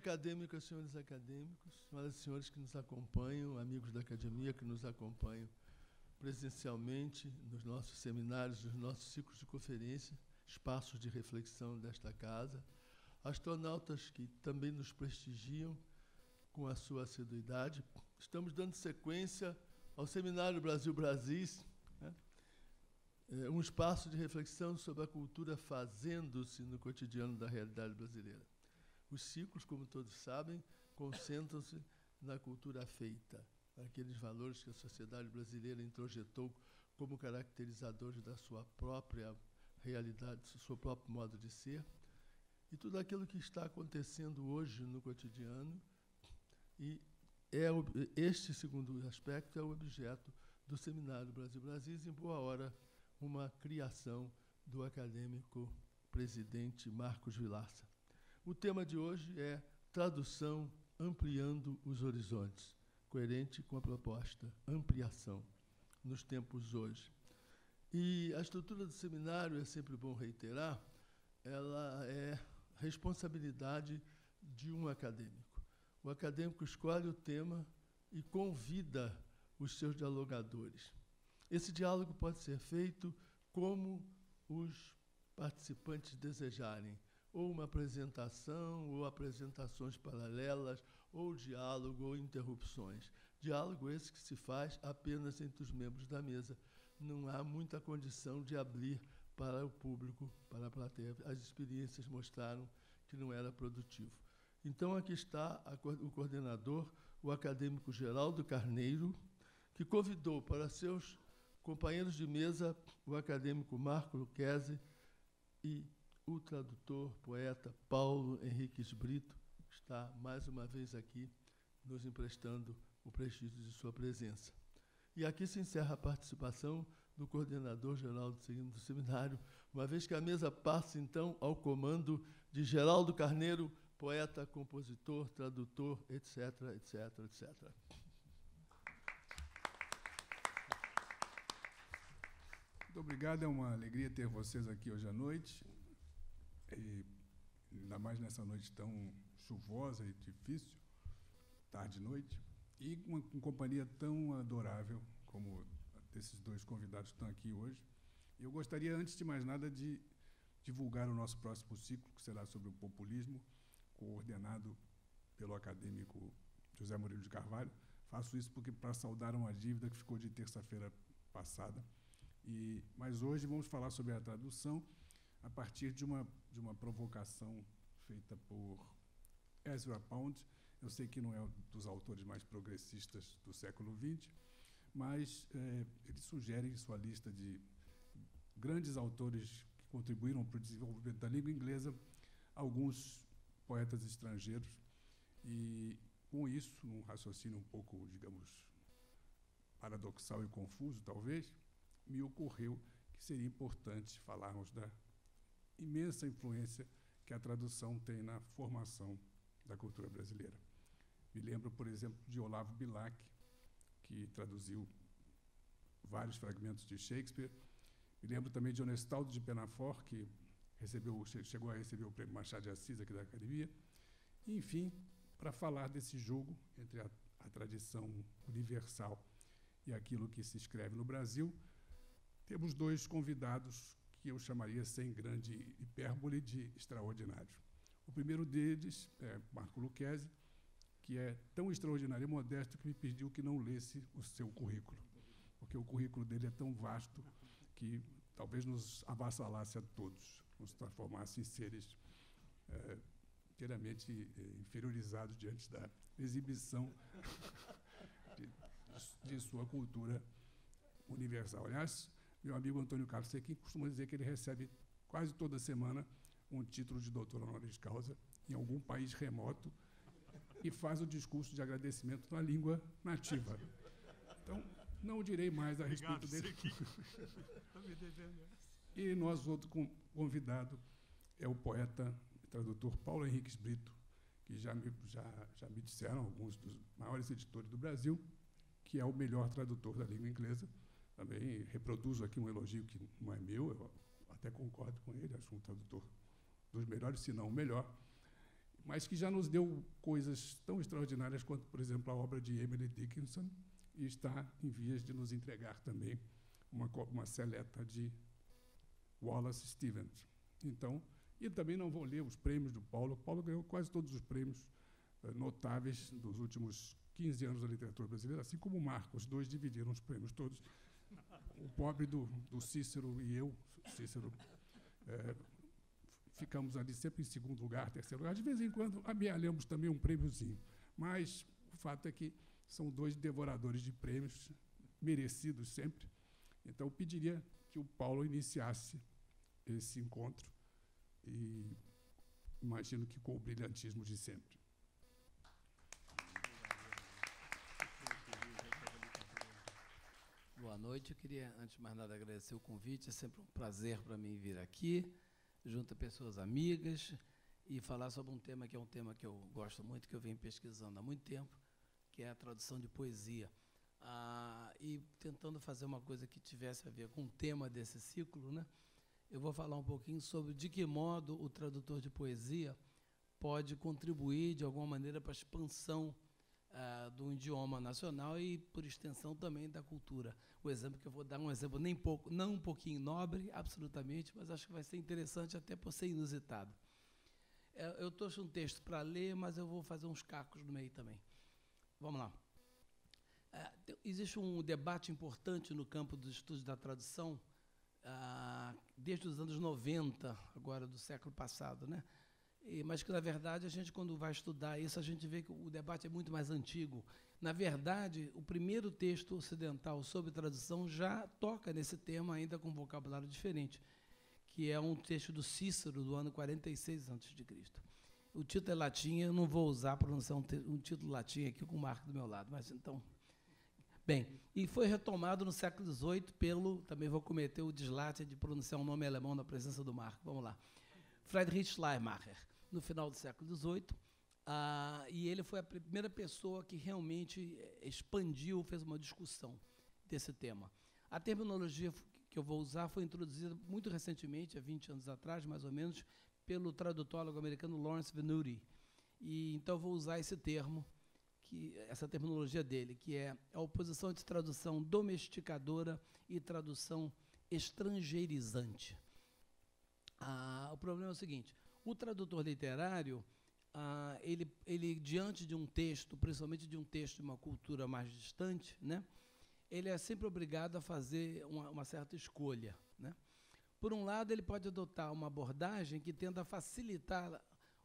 acadêmicas, senhores acadêmicos, senhoras e senhores que nos acompanham, amigos da academia que nos acompanham presencialmente nos nossos seminários, nos nossos ciclos de conferência, espaços de reflexão desta casa, astronautas que também nos prestigiam com a sua assiduidade. Estamos dando sequência ao Seminário Brasil-Brasis, né? Um espaço de reflexão sobre a cultura fazendo-se no cotidiano da realidade brasileira. Os ciclos, como todos sabem, concentram-se na cultura feita, aqueles valores que a sociedade brasileira introjetou como caracterizadores da sua própria realidade, do seu próprio modo de ser, e tudo aquilo que está acontecendo hoje no cotidiano. E este segundo aspecto é o objeto do Seminário Brasil-Brasis, em boa hora uma criação do acadêmico presidente Marcos Vilaça. O tema de hoje é tradução ampliando os horizontes, coerente com a proposta ampliação nos tempos hoje. E a estrutura do seminário, é sempre bom reiterar, ela é responsabilidade de um acadêmico. O acadêmico escolhe o tema e convida os seus dialogadores. Esse diálogo pode ser feito como os participantes desejarem, ou uma apresentação, ou apresentações paralelas, ou diálogo, ou interrupções. Diálogo esse que se faz apenas entre os membros da mesa. Não há muita condição de abrir para o público, para a plateia. As experiências mostraram que não era produtivo. Então, aqui está o coordenador, o acadêmico Geraldo Carneiro, que convidou para seus companheiros de mesa o acadêmico Marco Lucchesi e o tradutor, poeta Paulo Henriques Brito, que está mais uma vez aqui nos emprestando o prestígio de sua presença. E aqui se encerra a participação do coordenador geral do seminário, uma vez que a mesa passa, então, ao comando de Geraldo Carneiro, poeta, compositor, tradutor, etc., etc., etc. Muito obrigado, é uma alegria ter vocês aqui hoje à noite, e ainda mais nessa noite tão chuvosa e difícil, tarde e noite, e com companhia tão adorável como desses dois convidados que estão aqui hoje. Eu gostaria, antes de mais nada, de divulgar o nosso próximo ciclo, que será sobre o populismo, coordenado pelo acadêmico José Murilo de Carvalho. Faço isso porque para saldar uma dívida que ficou de terça-feira passada. Mas hoje vamos falar sobre a tradução a partir de uma provocação feita por Ezra Pound. Eu sei que não é um dos autores mais progressistas do século XX, mas ele sugere em sua lista de grandes autores que contribuíram para o desenvolvimento da língua inglesa alguns poetas estrangeiros, e com isso, num raciocínio um pouco, digamos, paradoxal e confuso, talvez, me ocorreu que seria importante falarmos da imensa influência que a tradução tem na formação da cultura brasileira. Me lembro, por exemplo, de Olavo Bilac, que traduziu vários fragmentos de Shakespeare. Me lembro também de Honestaldo de Penafort, que chegou a receber o Prêmio Machado de Assis aqui da Academia. E, enfim, para falar desse jogo entre a tradição universal e aquilo que se escreve no Brasil, temos dois convidados que eu chamaria, sem grande hipérbole, de extraordinários. O primeiro deles é Marco Lucchesi, que é tão extraordinário e modesto que me pediu que não lesse o seu currículo, porque o currículo dele é tão vasto que talvez nos avassalasse a todos, nos transformasse em seres inteiramente inferiorizados diante da exibição de sua cultura universal. Aliás, meu amigo Antônio Carlos Sequim costuma dizer que ele recebe quase toda semana um título de doutor honoris causa em algum país remoto e faz o discurso de agradecimento na língua nativa. Então, não direi mais a respeito dele. E nosso outro convidado é o poeta e tradutor Paulo Henriques Brito, que já me disseram, alguns dos maiores editores do Brasil, que é o melhor tradutor da língua inglesa. Também reproduzo aqui um elogio que não é meu, eu até concordo com ele, acho um tradutor dos melhores, se não o melhor. mas que já nos deu coisas tão extraordinárias quanto, por exemplo, a obra de Emily Dickinson, e está em vias de nos entregar também uma seleta de Wallace Stevens. Então, e também não vou ler os prêmios do Paulo. Paulo ganhou quase todos os prêmios notáveis dos últimos 15 anos da literatura brasileira, assim como o Marco. Os dois dividiram os prêmios todos. O pobre do Cícero e eu, Cícero, ficamos ali sempre em segundo lugar, terceiro lugar. De vez em quando, amealhamos também um prêmiozinho. Mas o fato é que são dois devoradores de prêmios, merecidos sempre. Então, eu pediria que o Paulo iniciasse esse encontro, e imagino que com o brilhantismo de sempre. Boa noite. Eu queria, antes de mais nada, agradecer o convite. É sempre um prazer para mim vir aqui, junto a pessoas amigas, e falar sobre um tema que é um tema que eu gosto muito, que eu venho pesquisando há muito tempo, que é a tradução de poesia. E tentando fazer uma coisa que tivesse a ver com o tema desse ciclo, né? Eu vou falar um pouquinho sobre de que modo o tradutor de poesia pode contribuir, de alguma maneira, para a expansão do idioma nacional e, por extensão, também da cultura. O exemplo que eu vou dar é um exemplo não um pouquinho nobre, absolutamente, mas acho que vai ser interessante até por ser inusitado. Eu trouxe um texto para ler, mas eu vou fazer uns cacos no meio também. Vamos lá. Existe um debate importante no campo dos estudos da tradução, desde os anos 90, agora do século passado, né? Mas que, na verdade, a gente, quando vai estudar isso, a gente vê que o debate é muito mais antigo. Na verdade, o primeiro texto ocidental sobre tradução já toca nesse tema, ainda com um vocabulário diferente, que é um texto do Cícero, do ano 46 a.C. O título é latim, eu não vou usar pronunciar um título latim aqui com o Marco do meu lado, mas então... Bem, e foi retomado no século XVIII pelo, também vou cometer o dislate de pronunciar um nome alemão na presença do Marco, vamos lá, Friedrich Schleiermacher, no final do século XVIII, e ele foi a primeira pessoa que realmente expandiu, fez uma discussão desse tema. A terminologia que eu vou usar foi introduzida muito recentemente, há 20 anos atrás, mais ou menos, pelo tradutólogo americano Lawrence Venuti. E então eu vou usar esse termo, essa terminologia dele, que é a oposição entre tradução domesticadora e tradução estrangeirizante. O problema é o seguinte: o tradutor literário, ele diante de um texto, principalmente de um texto de uma cultura mais distante, né, ele é sempre obrigado a fazer uma certa escolha, né? Por um lado, ele pode adotar uma abordagem que tenta facilitar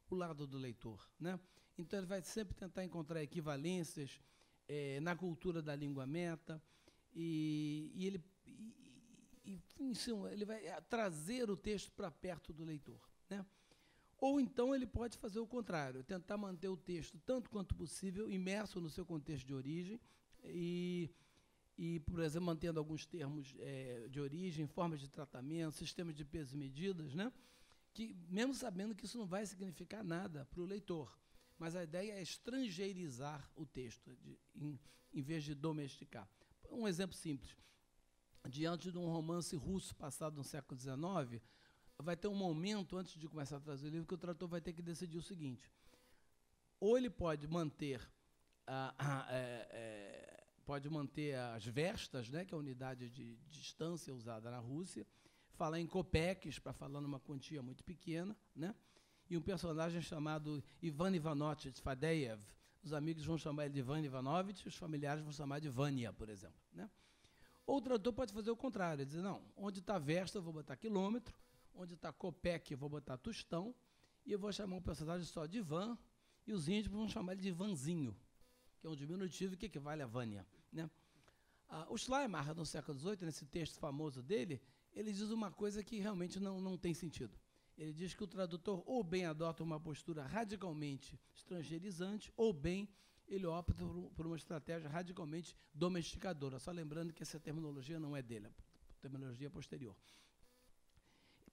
o lado do leitor, né? Então, ele vai sempre tentar encontrar equivalências na cultura da língua meta, ele vai trazer o texto para perto do leitor, né? Ou então ele pode fazer o contrário, tentar manter o texto tanto quanto possível imerso no seu contexto de origem e por exemplo, mantendo alguns termos de origem, formas de tratamento, sistemas de pesos e medidas, né? Que, mesmo sabendo que isso não vai significar nada para o leitor, mas a ideia é estrangeirizar o texto, em vez de domesticar. Um exemplo simples. Diante de um romance russo passado no século XIX, vai ter um momento, antes de começar a traduzir o livro, que o tradutor vai ter que decidir o seguinte: ou ele pode manter as vestas, né, que é a unidade de distância usada na Rússia, falar em kopecks, para falar numa quantia muito pequena, né, e um personagem chamado Ivan Ivanovich Fadeev. Os amigos vão chamar ele de Ivan Ivanovich, os familiares vão chamar de Vânia, por exemplo, né? Ou o tradutor pode fazer o contrário, dizer, não, onde está vesta eu vou botar quilômetro, onde está kopek eu vou botar tostão, e eu vou chamar um personagem só de Ivan, e os íntimos vão chamar ele de Ivanzinho, que é um diminutivo que equivale a Vânia, né? O Schleiermacher, no século XVIII, nesse texto famoso dele, ele diz uma coisa que realmente não tem sentido. Ele diz que o tradutor ou bem adota uma postura radicalmente estrangeirizante, ou bem ele opta por uma estratégia radicalmente domesticadora. Só lembrando que essa terminologia não é dele, a terminologia é posterior.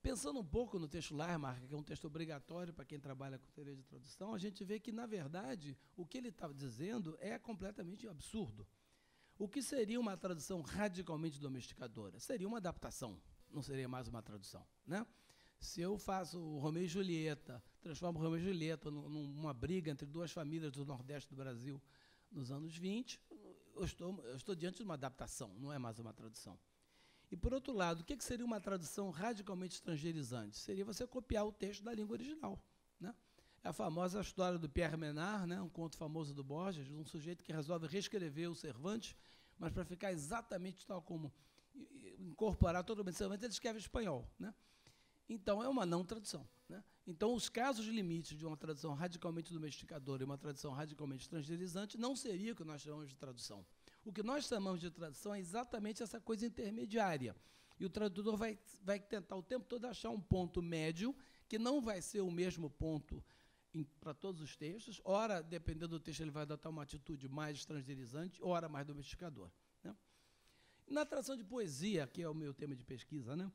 Pensando um pouco no texto Schleiermacher, que é um texto obrigatório para quem trabalha com teoria de tradução, a gente vê que, na verdade, o que ele está dizendo é completamente absurdo. O que seria uma tradução radicalmente domesticadora? Seria uma adaptação, não seria mais uma tradução, né? Se eu faço o Romeu e Julieta, transformo o Romeu e Julieta numa briga entre duas famílias do Nordeste do Brasil nos anos 20, eu estou diante de uma adaptação, não é mais uma tradução. E, por outro lado, o que seria uma tradução radicalmente estrangeirizante? Seria você copiar o texto da língua original, né? É a famosa história do Pierre Menard, né, um conto famoso do Borges, de um sujeito que resolve reescrever o Cervantes, mas para ficar exatamente tal como incorporar totalmente o Cervantes, ele escreve espanhol, né? Então, é uma não tradução, né? Então, os casos limites de uma tradução radicalmente domesticadora e uma tradução radicalmente estrangeirizante não seria o que nós chamamos de tradução. O que nós chamamos de tradução é exatamente essa coisa intermediária. E o tradutor vai tentar o tempo todo achar um ponto médio, que não vai ser o mesmo ponto para todos os textos. Ora, dependendo do texto, ele vai adotar uma atitude mais estrangeirizante, ora mais domesticadora, né? Na tradução de poesia, que é o meu tema de pesquisa, né,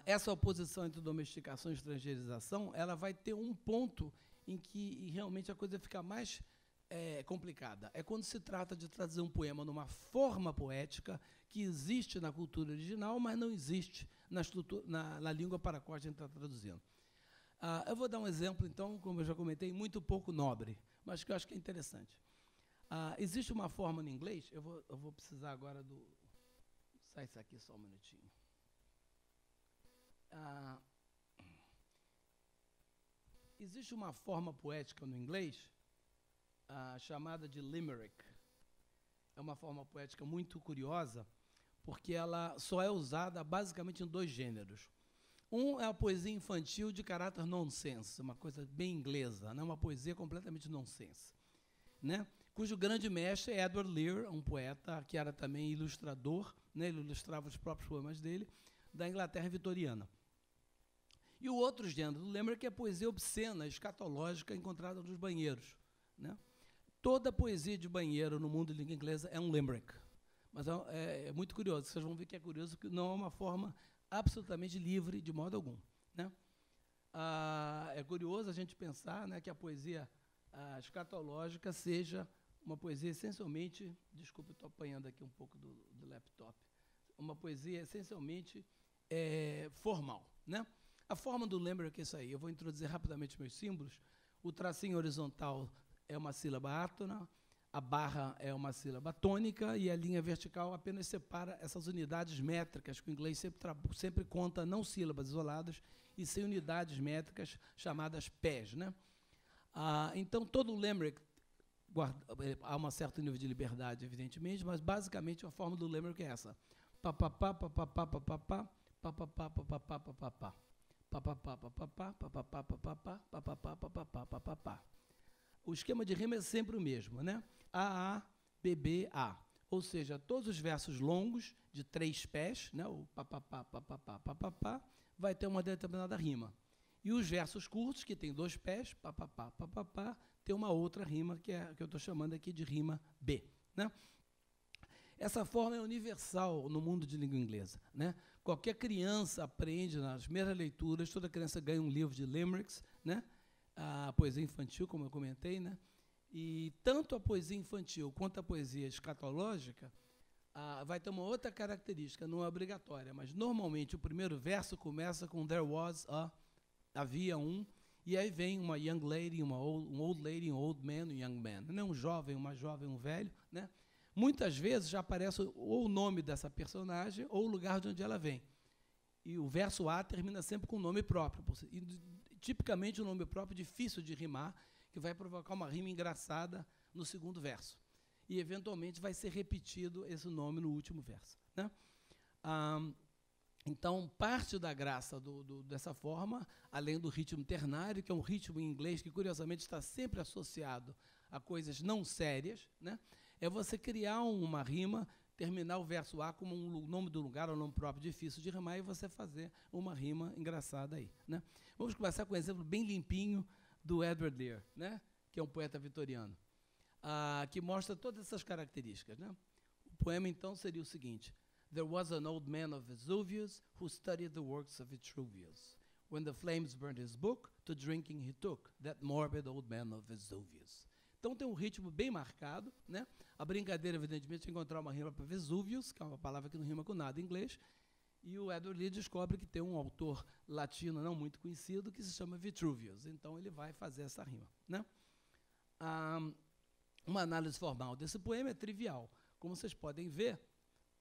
essa oposição entre domesticação e estrangeirização, ela vai ter um ponto em que realmente a coisa fica mais complicada. É quando se trata de traduzir um poema numa forma poética que existe na cultura original, mas não existe na língua para a qual a gente está traduzindo. Eu vou dar um exemplo, então, como eu já comentei, muito pouco nobre, mas que eu acho que é interessante. Existe uma forma no inglês, eu vou precisar agora do... Sai isso aqui só um minutinho. Existe uma forma poética no inglês chamada de limerick. É uma forma poética muito curiosa, porque ela só é usada basicamente em dois gêneros. Um é a poesia infantil de caráter nonsense, uma coisa bem inglesa, né? Uma poesia completamente nonsense, né? Cujo grande mestre é Edward Lear, um poeta que era também ilustrador, né? Ele ilustrava os próprios poemas dele, da Inglaterra vitoriana. E o outro gênero do limerick é a poesia obscena, escatológica, encontrada nos banheiros, né? Toda poesia de banheiro no mundo de língua inglesa é um limerick. Mas é muito curioso, vocês vão ver que é curioso, que não é uma forma absolutamente livre de modo algum, né? É curioso a gente pensar, né, que a poesia escatológica seja uma poesia essencialmente, desculpa, eu estou apanhando aqui um pouco do laptop, uma poesia essencialmente formal, né? A forma do limerick é isso aí. Eu vou introduzir rapidamente meus símbolos. O tracinho horizontal é uma sílaba átona, a barra é uma sílaba tônica e a linha vertical apenas separa essas unidades métricas, que o inglês sempre conta não sílabas isoladas, e sim unidades métricas chamadas pés, né? Então, todo o limerick há um certo nível de liberdade, evidentemente, mas, basicamente, a forma do limerick é essa. Papapá, papapá, papapá, papapá, papapá, papapá. O esquema de rima é sempre o mesmo, né? A, B, B, A. Ou seja, todos os versos longos, de 3 pés, né? O papapá, papapá, papapá, vai ter uma determinada rima. E os versos curtos, que tem 2 pés, papapá, papapá, tem uma outra rima, que eu estou chamando aqui de rima B, né? Essa forma é universal no mundo de língua inglesa, né? Qualquer criança aprende nas primeiras leituras, toda criança ganha um livro de limericks, né? A poesia infantil, como eu comentei, né? E tanto a poesia infantil quanto a poesia escatológica vai ter uma outra característica, não é obrigatória, mas normalmente o primeiro verso começa com there was a, havia um, e aí vem uma young lady, um old lady, um old man, um young man, né? Um jovem, uma jovem, um velho, né? Muitas vezes já aparece ou o nome dessa personagem ou o lugar de onde ela vem. E o verso A termina sempre com o nome próprio. E, tipicamente, o nome próprio é difícil de rimar, que vai provocar uma rima engraçada no segundo verso. E, eventualmente, vai ser repetido esse nome no último verso, né? Então, parte da graça dessa forma, além do ritmo ternário, que é um ritmo em inglês que, curiosamente, está sempre associado a coisas não sérias, né? É você criar uma rima, terminar o verso A como um nome do lugar, um nome próprio difícil de rimar, e você fazer uma rima engraçada aí, né? Vamos começar com um exemplo bem limpinho do Edward Lear, né? Que é um poeta vitoriano, que mostra todas essas características, né? O poema, então, seria o seguinte: There was an old man of Vesuvius who studied the works of Vitruvius. When the flames burned his book, to drinking he took, that morbid old man of Vesuvius. Então, tem um ritmo bem marcado, né? A brincadeira, evidentemente, é encontrar uma rima para Vesúvios, que é uma palavra que não rima com nada em inglês, E o Edward Lee descobre que tem um autor latino não muito conhecido que se chama Vitruvius. Então, ele vai fazer essa rima, né? Uma análise formal desse poema é trivial. Como vocês podem ver,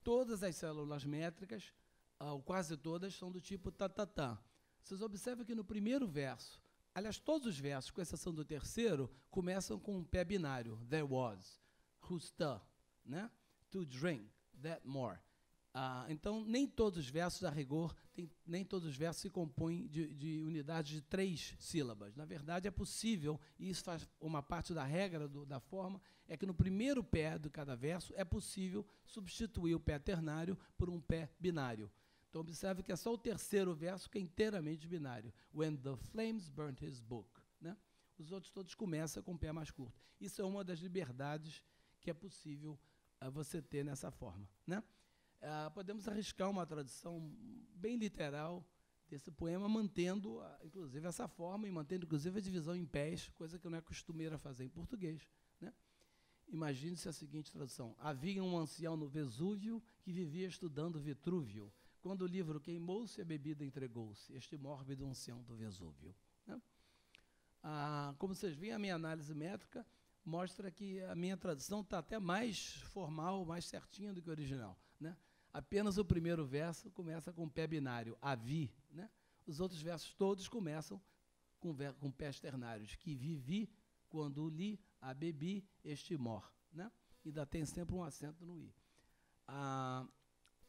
todas as células métricas, ou quase todas, são do tipo ta-ta-ta. Vocês observam que no primeiro verso, aliás, todos os versos, com exceção do terceiro, começam com um pé binário. There was, who's the, né? To drink, that more. Então, nem todos os versos, a rigor, nem todos os versos se compõem de unidades de 3 sílabas. Na verdade, é possível, e isso faz uma parte da regra da forma, é que no primeiro pé de cada verso é possível substituir o pé ternário por um pé binário. Então, observe que é só o terceiro verso que é inteiramente binário. When the flames burnt his book. Né? Os outros todos começam com o pé mais curto. Isso é uma das liberdades que é possível você ter nessa forma. Né? Podemos arriscar uma tradução bem literal desse poema, mantendo, inclusive, essa forma e mantendo, inclusive, a divisão em pés, coisa que não é costumeira fazer em português. Né? Imagine-se a seguinte tradução. Havia um ancião no Vesúvio que vivia estudando Vitrúvio. Quando o livro queimou-se, a bebida entregou-se. Este mórbido ancião do Vesúvio. Né? Como vocês veem, a minha análise métrica mostra que a minha tradução está até mais formal, mais certinha do que o original. Né? Apenas o primeiro verso começa com pé binário, avi. Né? Os outros versos todos começam com pés ternários, que vivi, quando li, a bebi, este mor. Né? E ainda tem sempre um acento no i.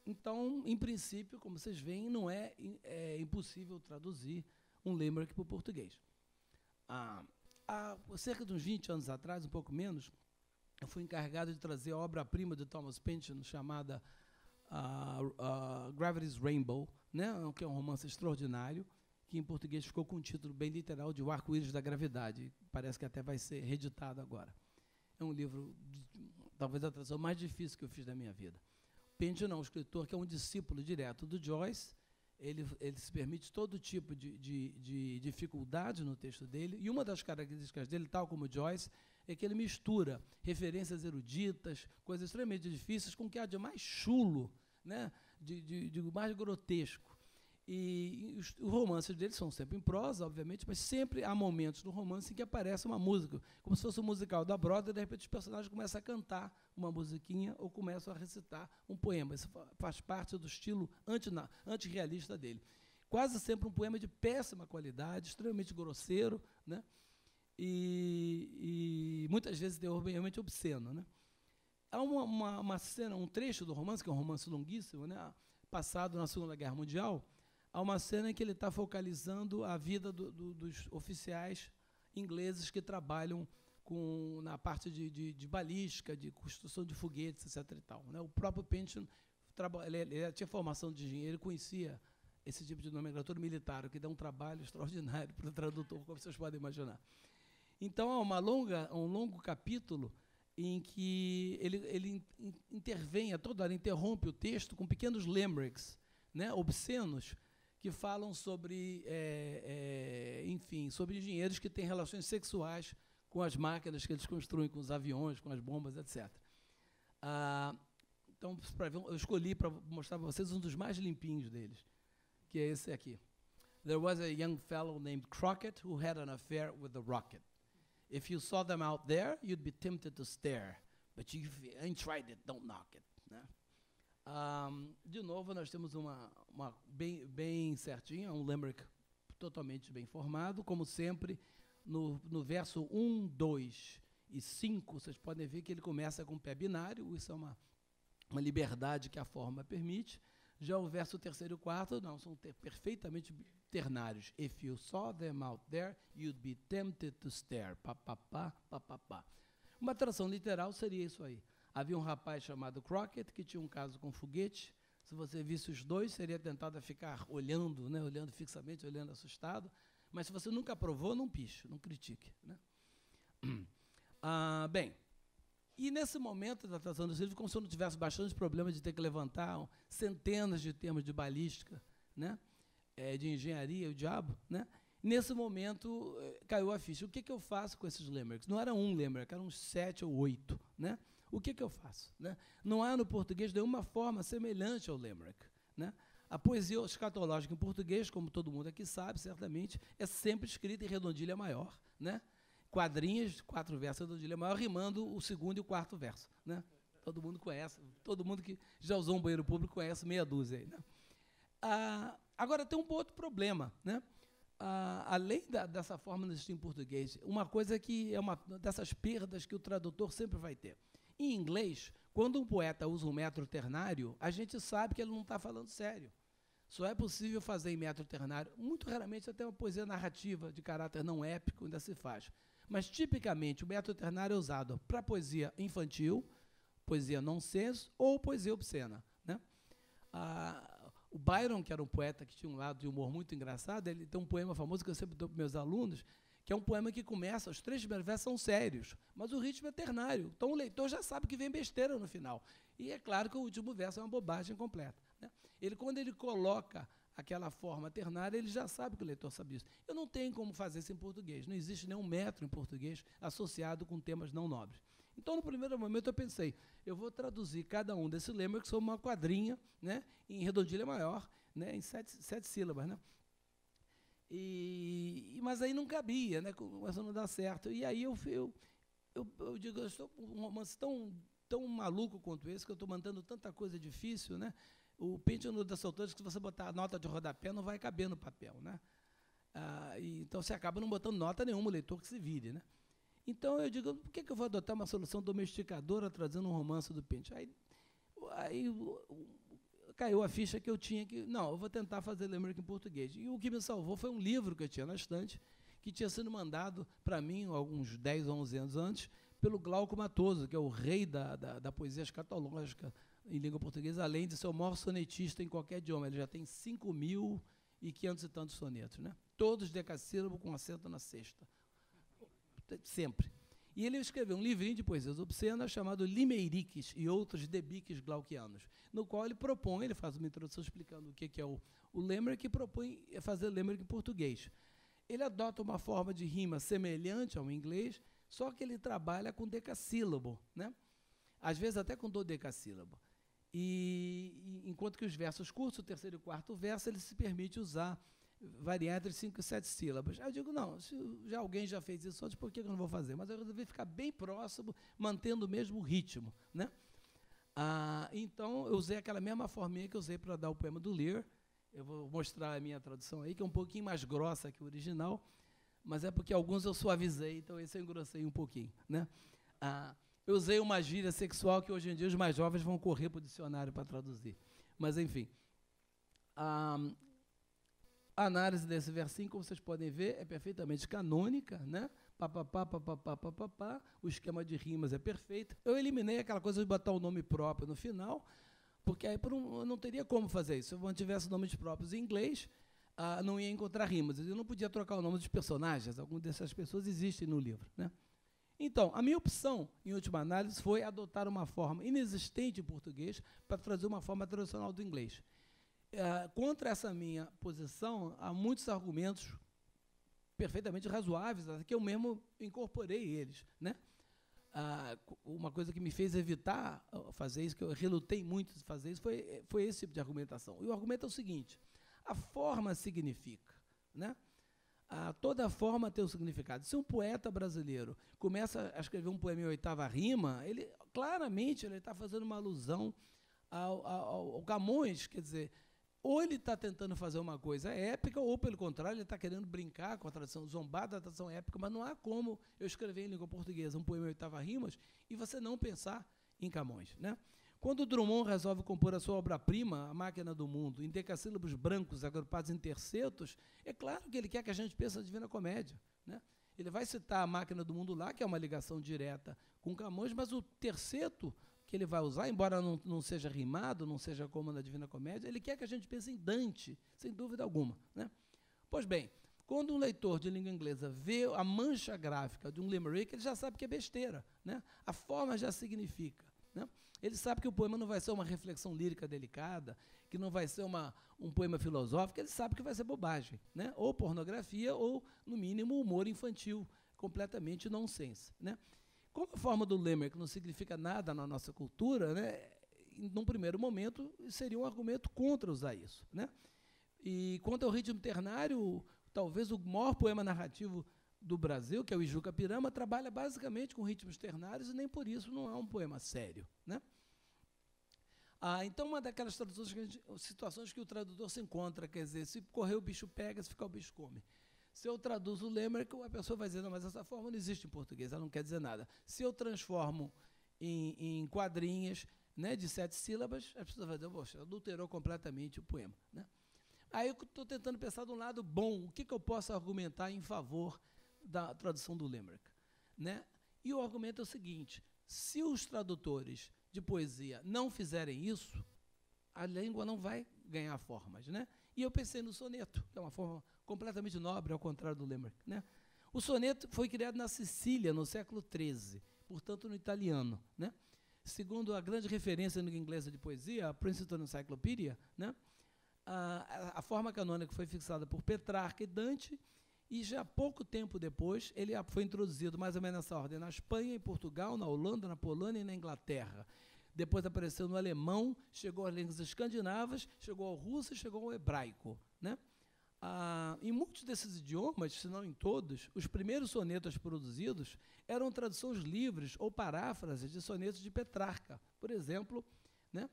Então, em princípio, como vocês veem, não é impossível traduzir um limerick para o português. Há cerca de uns 20 anos atrás, um pouco menos, eu fui encarregado de trazer a obra-prima de Thomas Pynchon, chamada Gravity's Rainbow, né, que é um romance extraordinário, que em português ficou com um título bem literal de O Arco-Íris da Gravidade. Parece que até vai ser reeditado agora. É um livro, talvez a tradução mais difícil que eu fiz da minha vida. Pynchon é um escritor que é um discípulo direto do Joyce. Ele se permite todo tipo de dificuldade no texto dele, e uma das características dele, tal como Joyce, é que ele mistura referências eruditas, coisas extremamente difíceis, com o que há de mais chulo, né, de mais grotesco. E os romances dele são sempre em prosa, obviamente, mas sempre há momentos no romance em que aparece uma música, como se fosse um musical da Broadway, e de repente os personagens começam a cantar uma musiquinha ou começam a recitar um poema. Isso faz parte do estilo antirrealista dele. Quase sempre um poema de péssima qualidade, extremamente grosseiro, né? E muitas vezes teor realmente obsceno. Né? Há uma cena, um trecho do romance, que é um romance longuíssimo, né? Passado na Segunda Guerra Mundial. Há uma cena em que ele está focalizando a vida dos oficiais ingleses que trabalham na parte de balística, de construção de foguetes, etc. E tal, né? O próprio Pynchon ele tinha formação de engenheiro, ele conhecia esse tipo de nomenclatura militar, o que dá um trabalho extraordinário para o tradutor, como vocês podem imaginar. Então, há um longo capítulo em que ele intervém a toda hora, interrompe o texto com pequenos limericks, né, obscenos, que falam sobre, enfim, sobre engenheiros que têm relações sexuais com as máquinas que eles construem, com os aviões, com as bombas, etc. Então, eu escolhi para mostrar para vocês um dos mais limpinhos deles, que é esse aqui. There was a young fellow named Crockett who had an affair with a rocket. If you saw them out there, you'd be tempted to stare. But if you ain't tried it, don't knock it. Né? De novo, nós temos uma bem certinha, um limerick totalmente bem formado. Como sempre, no verso 1, 2 e 5, vocês podem ver que ele começa com pé binário. Isso é uma liberdade que a forma permite. Já o verso 3 e 4, não, são perfeitamente ternários. If you saw them out there, you'd be tempted to stare. Pá, pá, pá, pá, pá, pá. Uma tradução literal seria isso aí. Havia um rapaz chamado Crockett que tinha um caso com foguete. Se você visse os dois, seria tentado a ficar olhando, né, olhando fixamente, olhando assustado. Mas se você nunca provou, não piche, não critique. Né? Bem, e nesse momento da tradução dos livros, como se eu não tivesse bastante problema de ter que levantar centenas de termos de balística, né, de engenharia, o diabo, né? Nesse momento, caiu a ficha. O que eu faço com esses limericks? Não era um limerick, eram uns 7 ou 8. Né? O que eu faço? Né? Não há no português nenhuma forma semelhante ao limerick. Né? A poesia escatológica em português, como todo mundo aqui sabe, certamente, é sempre escrita em redondilha maior, né? Quadrinhos, 4 versos, redondilha maior, rimando o segundo e o quarto verso, né? Todo mundo conhece, todo mundo que já usou um banheiro público conhece meia dúzia aí, né? Agora, tem um outro problema, né? Além dessa forma de existir em português, uma coisa que é uma dessas perdas que o tradutor sempre vai ter. Em inglês, quando um poeta usa um metro ternário, a gente sabe que ele não está falando sério. Só é possível fazer em metro ternário, muito raramente até uma poesia narrativa de caráter não épico ainda se faz. Mas, tipicamente, o metro ternário é usado para poesia infantil, poesia nonsense ou poesia obscena, né? O Byron, que era um poeta que tinha um lado de humor muito engraçado, ele tem um poema famoso que eu sempre dou para meus alunos, que é um poema que começa, os 3 primeiros versos são sérios, mas o ritmo é ternário. Então o leitor já sabe que vem besteira no final. E é claro que o último verso é uma bobagem completa, né? Quando ele coloca aquela forma ternária, ele já sabe que o leitor sabe isso. Eu não tenho como fazer isso em português. Não existe nenhum metro em português associado com temas não nobres. Então, no primeiro momento, eu pensei, eu vou traduzir cada um desses lemmas como uma quadrinha, né, em redondilha maior, né, em 7 sílabas, né? Mas aí não cabia, né, começou a não dar certo. E aí eu digo, eu estou com um romance tão maluco quanto esse, que eu estou mandando tanta coisa difícil, né? O Pente no das Autores, que se você botar a nota de rodapé, não vai caber no papel, né? Então você acaba não botando nota nenhuma, o leitor que se vire, né? Então eu digo, por que eu vou adotar uma solução domesticadora trazendo um romance do Pente? Aí caiu a ficha que eu tinha que... Não, eu vou tentar fazer Limerick em português. E o que me salvou foi um livro que eu tinha na estante, que tinha sido mandado para mim, alguns 10 ou 11 anos antes, pelo Glauco Matoso, que é o rei da poesia escatológica em língua portuguesa, além de ser o maior sonetista em qualquer idioma. Ele já tem 5.500 e tantos sonetos, né? Todos decassílabo com acento na sexta. Sempre. E ele escreveu um livrinho de poesias obscenas chamado Limeiriques e Outros Debiques Glauquianos, no qual ele faz uma introdução explicando o que é o Limerick e propõe fazer Limerick em português. Ele adota uma forma de rima semelhante ao inglês, só que ele trabalha com decassílabo, né? Às vezes até com dodecassílabo. Enquanto que os versos curtos, o terceiro e o quarto verso, ele se permite usar, variar entre 5 e 7 sílabas. Aí eu digo, não, se alguém já fez isso antes, por que eu não vou fazer? Mas eu resolvi ficar bem próximo, mantendo o mesmo ritmo, né? Então, eu usei aquela mesma forminha que eu usei para dar o poema do Lear. Eu vou mostrar a minha tradução aí, que é um pouquinho mais grossa que o original, mas é porque alguns eu suavizei, então esse eu engrossei um pouquinho, né? Eu usei uma gíria sexual que hoje em dia os mais jovens vão correr para o dicionário para traduzir. Mas, enfim. A análise desse versinho, como vocês podem ver, é perfeitamente canônica, né? O esquema de rimas é perfeito. Eu eliminei aquela coisa de botar o nome próprio no final, porque aí eu não teria como fazer isso. Se eu mantivesse nomes próprios em inglês, não ia encontrar rimas. Eu não podia trocar o nome dos personagens. Algumas dessas pessoas existem no livro, né? Então, a minha opção, em última análise, foi adotar uma forma inexistente em português para trazer uma forma tradicional do inglês. Contra essa minha posição, há muitos argumentos perfeitamente razoáveis, que eu mesmo incorporei eles, né? Uma coisa que me fez evitar fazer isso, que eu relutei muito de fazer isso, foi esse tipo de argumentação. E o argumento é o seguinte: a forma significa, né? Toda forma tem um significado. Se um poeta brasileiro começa a escrever um poema em 8ª rima, ele claramente está fazendo uma alusão ao Camões, quer dizer, ou ele está tentando fazer uma coisa épica, ou, pelo contrário, ele está querendo brincar com a tradição, zombar da tradição épica, mas não há como eu escrever em língua portuguesa um poema em 8ª rimas e você não pensar em Camões, né? Quando o Drummond resolve compor a sua obra-prima, A Máquina do Mundo, em decassílabos brancos agrupados em tercetos, é claro que ele quer que a gente pense na Divina Comédia, né? Ele vai citar A Máquina do Mundo lá, que é uma ligação direta com Camões, mas o terceto que ele vai usar, embora não seja rimado, não seja como na Divina Comédia, ele quer que a gente pense em Dante, sem dúvida alguma, né? Pois bem, quando um leitor de língua inglesa vê a mancha gráfica de um limerick, ele já sabe que é besteira, né? A forma já significa, né? Ele sabe que o poema não vai ser uma reflexão lírica delicada, que não vai ser um poema filosófico, ele sabe que vai ser bobagem, né? Ou pornografia, ou, no mínimo, humor infantil, completamente nonsense, né? Como a forma do limerick não significa nada na nossa cultura, né? num primeiro momento, seria um argumento contra usar isso, né? E quanto ao ritmo ternário, talvez o maior poema narrativo do Brasil, que é o Ijuca Pirama, trabalha basicamente com ritmos ternários e nem por isso não é um poema sério, né? Então, uma daquelas situações que o tradutor se encontra, quer dizer, se correr o bicho pega, se ficar o bicho come. Se eu traduzo o Lemerick, a pessoa vai dizer, não, mas essa forma não existe em português, ela não quer dizer nada. Se eu transformo em quadrinhas, né, de 7 sílabas, a pessoa vai dizer, poxa, adulterou completamente o poema, né? Aí eu estou tentando pensar de um lado bom, o que eu posso argumentar em favor da tradução do Lemerick, né? E o argumento é o seguinte, se os tradutores de poesia não fizerem isso, a língua não vai ganhar formas, né? E eu pensei no soneto, que é uma forma completamente nobre, ao contrário do Lemerick, né? O soneto foi criado na Sicília, no século XIII, portanto, no italiano, né? Segundo a grande referência no inglesa de poesia, a Princeton Encyclopedia, né? A forma canônica foi fixada por Petrarca e Dante, e já pouco tempo depois ele foi introduzido mais ou menos nessa ordem na Espanha, em Portugal, na Holanda, na Polônia e na Inglaterra. Depois apareceu no alemão, chegou às línguas escandinavas, chegou ao russo e chegou ao hebraico, né? Em muitos desses idiomas, se não em todos, os primeiros sonetos produzidos eram traduções livres ou paráfrases de sonetos de Petrarca. Por exemplo, né,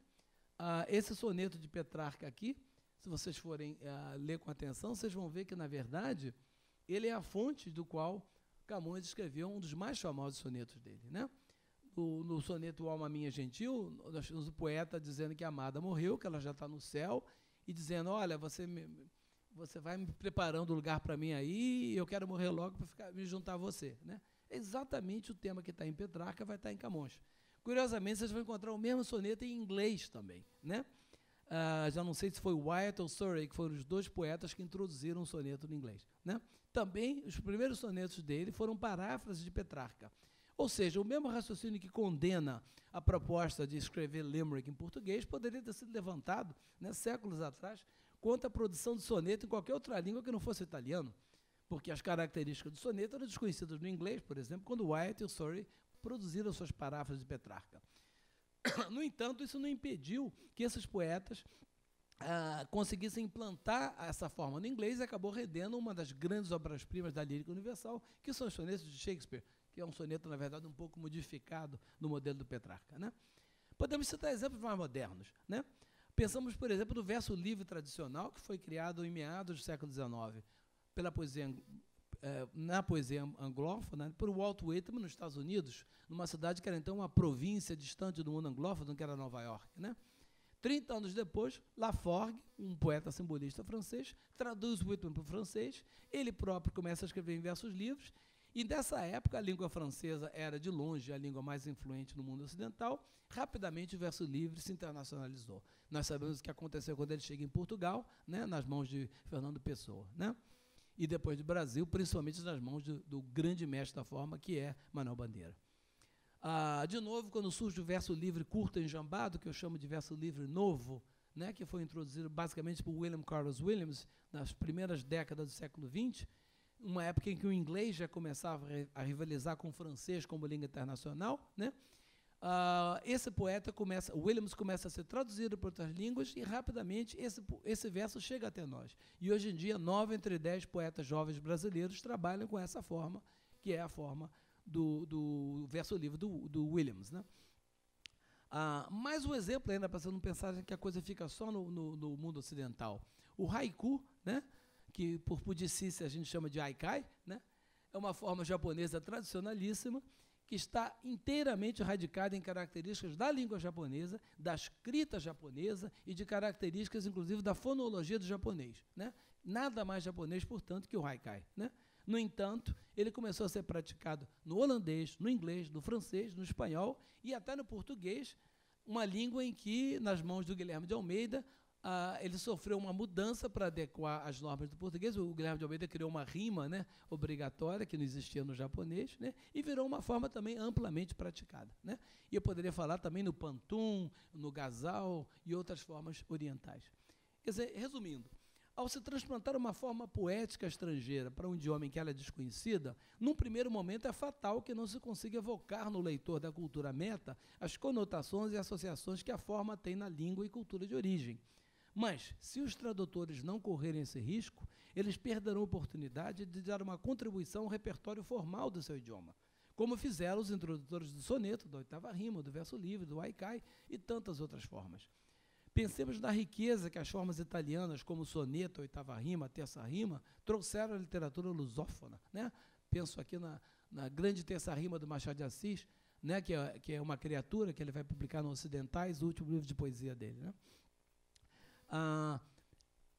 esse soneto de Petrarca aqui, se vocês forem ler com atenção, vocês vão ver que, na verdade, ele é a fonte do qual Camões escreveu um dos mais famosos sonetos dele, né? No soneto Alma Minha Gentil, nós temos o poeta dizendo que a amada morreu, que ela já está no céu, e dizendo, olha, você vai me preparando o lugar para mim aí, e eu quero morrer logo para me juntar a você, né? É exatamente o tema que está em Petrarca, vai estar em Camões. Curiosamente, vocês vão encontrar o mesmo soneto em inglês também, né? Já não sei se foi Wyatt ou Surrey, que foram os dois poetas que introduziram o soneto no inglês, né? Também, os primeiros sonetos dele foram paráfrases de Petrarca. Ou seja, o mesmo raciocínio que condena a proposta de escrever Limerick em português poderia ter sido levantado, né, séculos atrás, quanto à produção de soneto em qualquer outra língua que não fosse italiano, porque as características do soneto eram desconhecidas no inglês, por exemplo, quando Wyatt e o Surrey produziram suas paráfrases de Petrarca. No entanto, isso não impediu que esses poetas conseguissem implantar essa forma no inglês e acabou rendendo uma das grandes obras-primas da lírica universal, que são os sonetos de Shakespeare, que é um soneto, na verdade, um pouco modificado no modelo do Petrarca, né? Podemos citar exemplos mais modernos, né? Pensamos, por exemplo, no verso livre tradicional, que foi criado em meados do século XIX pela poesia, na poesia anglófona, por Walt Whitman, nos Estados Unidos, numa cidade que era então uma província distante do mundo anglófono, que era Nova York, né? 30 anos depois, Laforgue, um poeta simbolista francês, traduz Whitman para o francês, ele próprio começa a escrever em versos livres, e nessa época a língua francesa era, de longe, a língua mais influente no mundo ocidental. Rapidamente o verso livre se internacionalizou. Nós sabemos o que aconteceu quando ele chega em Portugal, né, nas mãos de Fernando Pessoa, né? E depois do Brasil, principalmente nas mãos do grande mestre da forma, que é Manuel Bandeira. De novo, quando surge o verso livre curto enjambado, que eu chamo de verso livre novo, né, que foi introduzido basicamente por William Carlos Williams nas primeiras décadas do século XX, uma época em que o inglês já começava a rivalizar com o francês como língua internacional, né? Esse poeta Williams começa a ser traduzido para outras línguas e rapidamente esse verso chega até nós. E hoje em dia, 9 entre 10 poetas jovens brasileiros trabalham com essa forma, que é a forma do verso livre do Williams, né? Mais um exemplo ainda, para você não pensar que a coisa fica só no mundo ocidental. O haiku, né, que por pudicice a gente chama de haikai, né, é uma forma japonesa tradicionalíssima, que está inteiramente radicada em características da língua japonesa, da escrita japonesa e de características, inclusive, da fonologia do japonês, né? Nada mais japonês, portanto, que o haikai, né? No entanto, ele começou a ser praticado no holandês, no inglês, no francês, no espanhol e até no português, uma língua em que, nas mãos do Guilherme de Almeida, ele sofreu uma mudança para adequar as normas do português. O Guilherme de Almeida criou uma rima, né, obrigatória, que não existia no japonês, né, e virou uma forma também amplamente praticada, né? E eu poderia falar também no pantum, no gazal e outras formas orientais. Quer dizer, resumindo, Ao se transplantar uma forma poética estrangeira para um idioma em que ela é desconhecida, num primeiro momento é fatal que não se consiga evocar no leitor da cultura meta as conotações e associações que a forma tem na língua e cultura de origem. Mas, se os tradutores não correrem esse risco, eles perderão a oportunidade de dar uma contribuição ao repertório formal do seu idioma, como fizeram os introdutores do soneto, da oitava rima, do verso livre, do haikai e tantas outras formas. Pensemos na riqueza que as formas italianas, como o soneto, a oitava rima, a terça rima, trouxeram à literatura lusófona, né? Penso aqui na grande terça rima do Machado de Assis, né? que é uma criatura que ele vai publicar no Ocidentais, o último livro de poesia dele, né?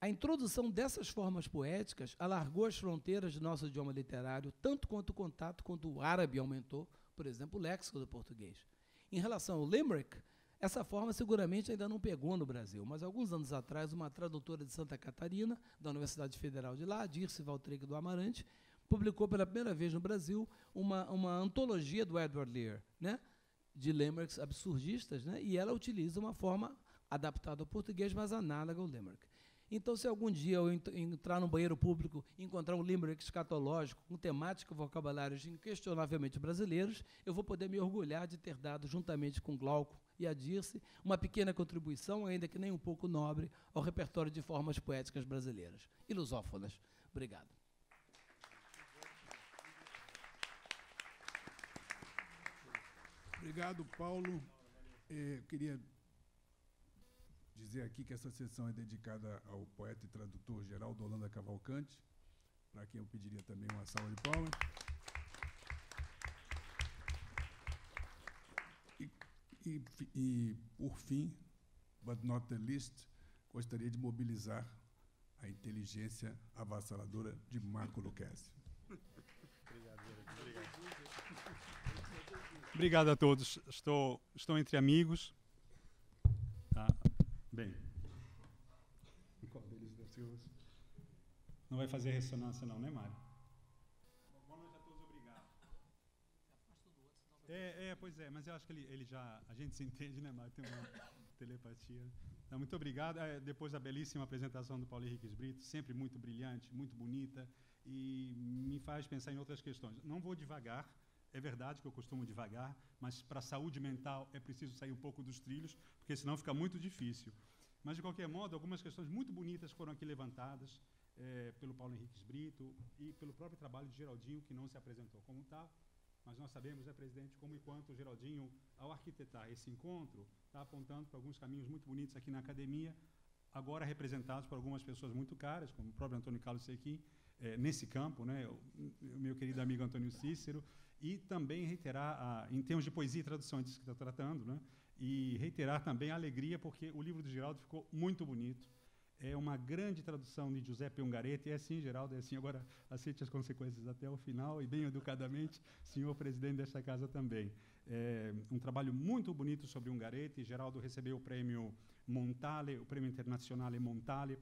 A introdução dessas formas poéticas alargou as fronteiras de nosso idioma literário, tanto quanto o contato com o árabe aumentou, por exemplo, o léxico do português. Em relação ao limerick, essa forma seguramente ainda não pegou no Brasil, mas alguns anos atrás, uma tradutora de Santa Catarina, da Universidade Federal de lá, Dirce Valtrig do Amarante, publicou pela primeira vez no Brasil uma antologia do Edward Lear, né, de limericks absurdistas, né, e ela utiliza uma forma adaptada ao português, mas análoga ao limerick. Então, se algum dia eu entrar num banheiro público e encontrar um limerick escatológico com temática e vocabulários inquestionavelmente brasileiros, eu vou poder me orgulhar de ter dado, juntamente com Glauco e a Dirce, uma pequena contribuição, ainda que nem um pouco nobre, ao repertório de formas poéticas brasileiras e lusófonas. Obrigado. Obrigado, Paulo. Eu queria dizer aqui que essa sessão é dedicada ao poeta e tradutor Geraldo Holanda Cavalcante, para quem eu pediria também uma salva de palmas. E, por fim, but not the least, gostaria de mobilizar a inteligência avassaladora de Marco Lucchesi. Obrigado a todos. Estou entre amigos. Tá. Bem. Qual deles deve ser você? Não vai fazer ressonância não, né, Mário? Boa noite a todos, obrigado. Pois é, mas eu acho que ele já... A gente se entende, né, Mário? Tem uma telepatia. Então, muito obrigado. Depois da belíssima apresentação do Paulo Henrique Brito, sempre muito brilhante, muito bonita, e me faz pensar em outras questões. Não vou devagar. É verdade que eu costumo devagar, mas para a saúde mental é preciso sair um pouco dos trilhos, porque senão fica muito difícil. Mas, de qualquer modo, algumas questões muito bonitas foram aqui levantadas pelo Paulo Henrique Brito e pelo próprio trabalho de Geraldinho, que não se apresentou como tal. Mas nós sabemos, presidente, como e quanto o Geraldinho, ao arquitetar esse encontro, está apontando para alguns caminhos muito bonitos aqui na academia, agora representados por algumas pessoas muito caras, como o próprio Antônio Carlos Sequim, nesse campo, né, o meu querido amigo Antônio Cícero, e também reiterar, em termos de poesia e tradução, disso que está tratando, né, e reiterar também a alegria, porque o livro do Geraldo ficou muito bonito. É uma grande tradução de Giuseppe Ungaretti. É assim, Geraldo, é assim. Agora, aceite as consequências até o final e, bem educadamente, senhor presidente desta casa também. É um trabalho muito bonito sobre Ungaretti. Geraldo recebeu o prêmio Montale, o prêmio internacional Montale,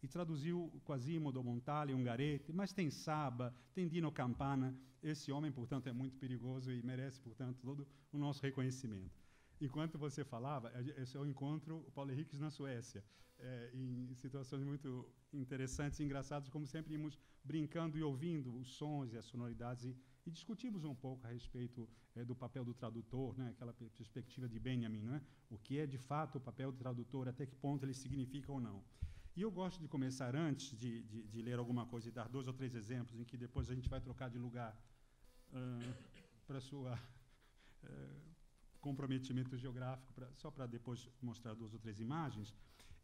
e traduziu Quasimodo, Montale, Ungaretti, mas tem Saba, tem Dino Campana. Esse homem, portanto, é muito perigoso e merece, portanto, todo o nosso reconhecimento. Enquanto você falava, esse é o encontro Paulo Henriques na Suécia, em situações muito interessantes e engraçadas, como sempre íamos brincando e ouvindo os sons e as sonoridades e discutimos um pouco a respeito do papel do tradutor, né, aquela perspectiva de Benjamin, né, o que é de fato o papel do tradutor, até que ponto ele significa ou não. E eu gosto de começar, antes de ler alguma coisa e dar 2 ou 3 exemplos, em que depois a gente vai trocar de lugar para sua comprometimento geográfico, só para depois mostrar 2 ou 3 imagens.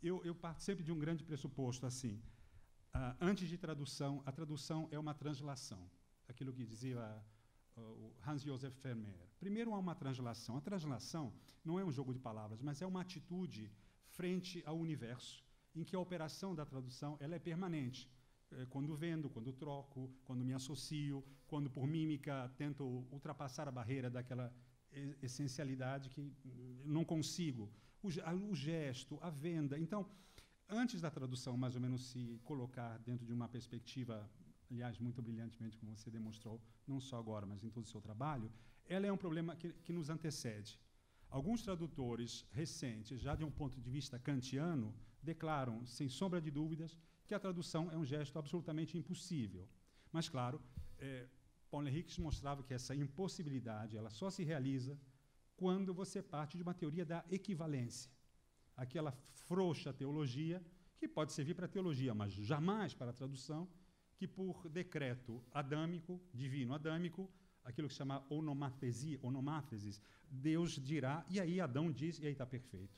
Eu parto sempre de um grande pressuposto, assim, antes de tradução, a tradução é uma translação, aquilo que dizia o Hans Josef Vermeer. Primeiro há uma translação. A translação não é um jogo de palavras, mas é uma atitude frente ao universo, em que a operação da tradução ela é permanente. Quando vendo, quando troco, quando me associo, quando por mímica tento ultrapassar a barreira daquela essencialidade que não consigo. O gesto, a venda. Então, antes da tradução mais ou menos se colocar dentro de uma perspectiva, aliás, muito brilhantemente, como você demonstrou, não só agora, mas em todo o seu trabalho, ela é um problema que nos antecede. Alguns tradutores recentes, já de um ponto de vista kantiano, declaram, sem sombra de dúvidas, que a tradução é um gesto absolutamente impossível. Mas, claro, Paulo Henriques mostrava que essa impossibilidade ela só se realiza quando você parte de uma teoria da equivalência. Aquela frouxa teologia, que pode servir para a teologia, mas jamais para a tradução, que por decreto adâmico, divino adâmico, aquilo que se chama onomátesis, Deus dirá, e aí Adão diz, e aí está perfeito.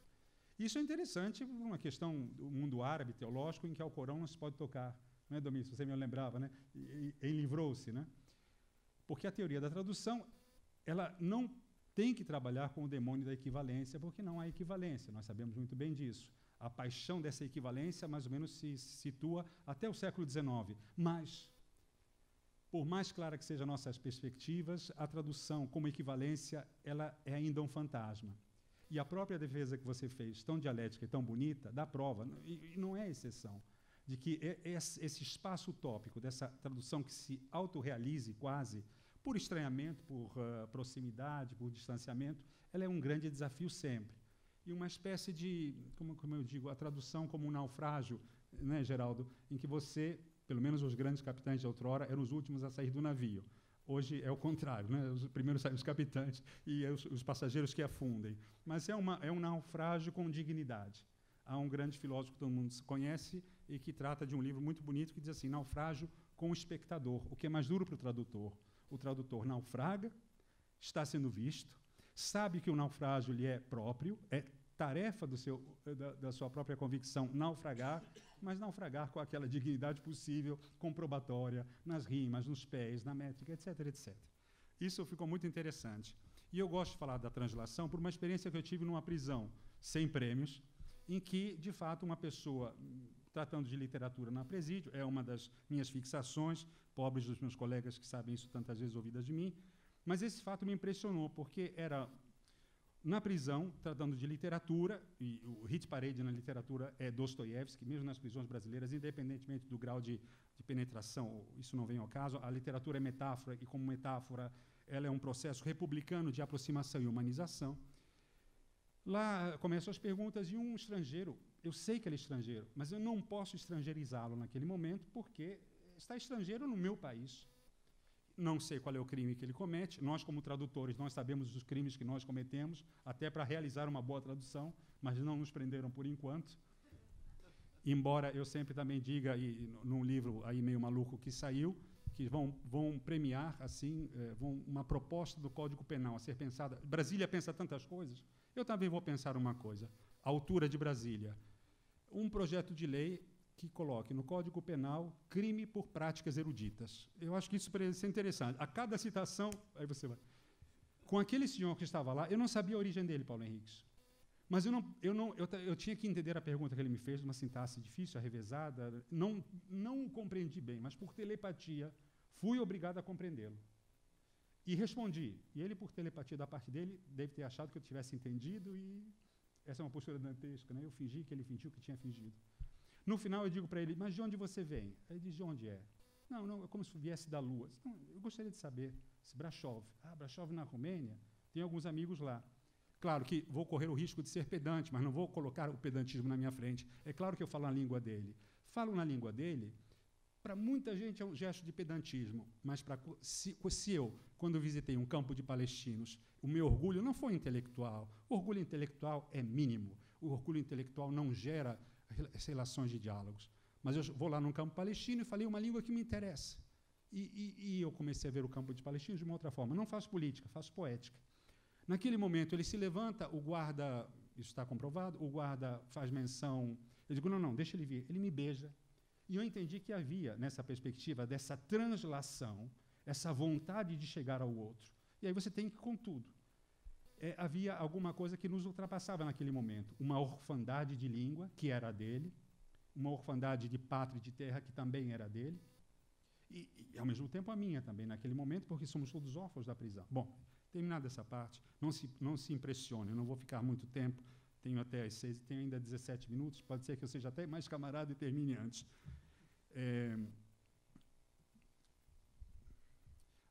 Isso é interessante, uma questão do mundo árabe teológico, em que ao Corão não se pode tocar, não é, Domingos? Você me lembrava, né? E livrou-se, né? Porque a teoria da tradução, ela não tem que trabalhar com o demônio da equivalência, porque não há equivalência, nós sabemos muito bem disso. A paixão dessa equivalência, mais ou menos, se situa até o século XIX. Mas, por mais clara que sejam nossas perspectivas, a tradução como equivalência, ela é ainda um fantasma. E a própria defesa que você fez, tão dialética e tão bonita, dá prova, e não é exceção, de que esse espaço utópico dessa tradução que se autorrealize quase, por estranhamento, por proximidade, por distanciamento, ela é um grande desafio sempre. E uma espécie de, como eu digo, a tradução como um naufrágio, né, Geraldo, em que você, pelo menos os grandes capitães de outrora, eram os últimos a sair do navio. Hoje é o contrário, né? Os primeiros saem os capitães e os passageiros que afundem. Mas é um naufrágio com dignidade. Há um grande filósofo que todo mundo conhece e que trata de um livro muito bonito que diz assim, naufrágio com o espectador, o que é mais duro para o tradutor. O tradutor naufraga, está sendo visto, sabe que o naufrágio lhe é próprio, é tarefa da sua própria convicção naufragar, mas naufragar com aquela dignidade possível, comprobatória, nas rimas, nos pés, na métrica, etc., etc. Isso ficou muito interessante. E eu gosto de falar da translação por uma experiência que eu tive numa prisão sem prêmios, em que, de fato, uma pessoa, tratando de literatura na presídio, é uma das minhas fixações, pobres dos meus colegas que sabem isso tantas vezes ouvidas de mim, mas esse fato me impressionou, porque era na prisão, tratando de literatura, e o hit parade na literatura é Dostoiévski, mesmo nas prisões brasileiras, independentemente do grau de penetração, isso não vem ao caso, a literatura é metáfora, e como metáfora, ela é um processo republicano de aproximação e humanização. Lá começam as perguntas, e um estrangeiro, eu sei que ele é estrangeiro, mas eu não posso estrangeirizá-lo naquele momento, porque está estrangeiro no meu país. Não sei qual é o crime que ele comete. Nós, como tradutores, nós sabemos os crimes que nós cometemos, até para realizar uma boa tradução, mas não nos prenderam por enquanto. Embora eu sempre também diga, e num livro aí meio maluco que saiu, que vão premiar assim, uma proposta do Código Penal a ser pensada. Brasília pensa tantas coisas, eu também vou pensar uma coisa. A altura de Brasília. Um projeto de lei que coloque no Código Penal crime por práticas eruditas. Eu acho que isso parece ser interessante. A cada citação, aí você vai. Com aquele senhor que estava lá, eu não sabia a origem dele, Paulo Henriques. Mas eu tinha que entender a pergunta que ele me fez, uma sintaxe difícil, arrevezada. Não compreendi bem, mas por telepatia fui obrigado a compreendê-lo. E respondi. E ele, por telepatia da parte dele, deve ter achado que eu tivesse entendido, e essa é uma postura dantesca, né? Eu fingi que ele fingiu que tinha fingido. No final, eu digo para ele, mas de onde você vem? Ele diz, de onde é? Não, é como se viesse da Lua. Não, eu gostaria de saber. Brasov. Brasov na Romênia? Tem alguns amigos lá. Claro que vou correr o risco de ser pedante, mas não vou colocar o pedantismo na minha frente. É claro que eu falo na língua dele. Falo na língua dele, para muita gente é um gesto de pedantismo, mas se eu, quando visitei um campo de palestinos, o meu orgulho não foi intelectual. O orgulho intelectual é mínimo. O orgulho intelectual não gera relações de diálogos. Mas eu vou lá num campo palestino e falei uma língua que me interessa. E eu comecei a ver o campo de palestinos de uma outra forma. Não faço política, faço poética. Naquele momento, ele se levanta, o guarda, isso está comprovado, o guarda faz menção, eu digo, não, deixa ele vir. Ele me beija. E eu entendi que havia, nessa perspectiva, dessa translação, essa vontade de chegar ao outro. E aí você tem que ir com tudo. Havia alguma coisa que nos ultrapassava naquele momento. Uma orfandade de língua, que era dele, uma orfandade de pátria e de terra, que também era dele, e, ao mesmo tempo, a minha também, naquele momento, porque somos todos órfãos da prisão. Bom, terminada essa parte, não se impressione, eu não vou ficar muito tempo, tenho até às 6, tenho ainda 17 minutos, pode ser que eu seja até mais camarada e termine antes.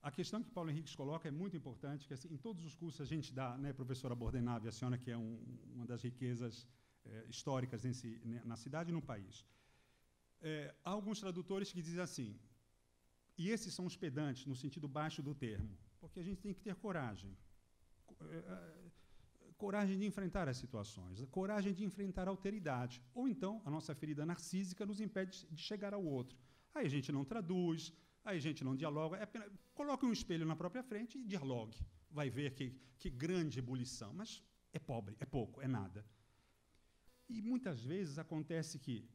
A questão que Paulo Henriques coloca é muito importante, que assim, em todos os cursos a gente dá, né, professora Bordenave, a senhora que é uma das riquezas históricas na cidade e no país. Há alguns tradutores que dizem assim, e esses são os pedantes, no sentido baixo do termo, porque a gente tem que ter coragem. Coragem de enfrentar as situações, coragem de enfrentar a alteridade, ou então a nossa ferida narcísica nos impede de chegar ao outro. Aí a gente não traduz, aí a gente não dialoga, coloque um espelho na própria frente e dialogue. Vai ver que grande ebulição, mas é pobre, é pouco, é nada. E muitas vezes acontece que,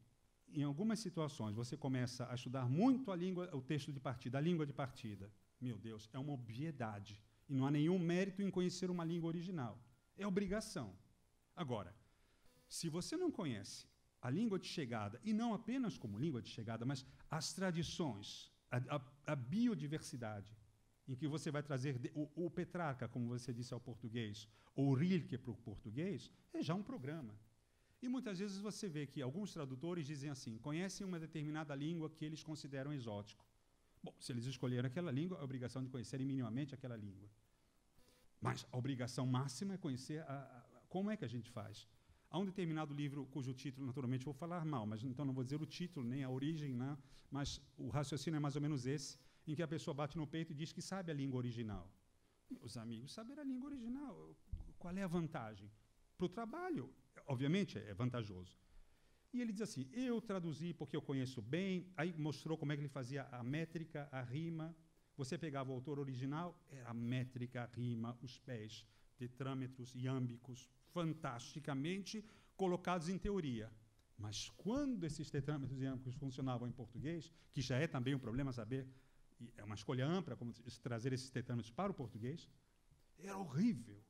em algumas situações, você começa a estudar muito o texto de partida, a língua de partida. Meu Deus, é uma obviedade. E não há nenhum mérito em conhecer uma língua original. É obrigação. Agora, se você não conhece a língua de chegada, e não apenas como língua de chegada, mas as tradições, a biodiversidade, em que você vai trazer o Petrarca, como você disse, ao português, ou o Rilke para o português, é já um programa. E muitas vezes você vê que alguns tradutores dizem assim, conhecem uma determinada língua que eles consideram exótico. Bom, se eles escolheram aquela língua, é a obrigação de conhecerem minimamente aquela língua. Mas a obrigação máxima é conhecer como é que a gente faz. Há um determinado livro cujo título, naturalmente, vou falar mal, mas então não vou dizer o título, nem a origem, né? Mas o raciocínio é mais ou menos esse, em que a pessoa bate no peito e diz que sabe a língua original. Meus amigos, saber a língua original, qual é a vantagem? Para o trabalho, obviamente, é vantajoso. E ele diz assim, eu traduzi porque eu conheço bem, aí mostrou como é que ele fazia a métrica, a rima. Você pegava o autor original, era a métrica, a rima, os pés, tetrâmetros, iâmbicos, fantasticamente colocados em teoria. Mas quando esses tetrâmetros e iâmbicos funcionavam em português, que já é também um problema saber, e é uma escolha ampla como trazer esses tetrâmetros para o português, era horrível.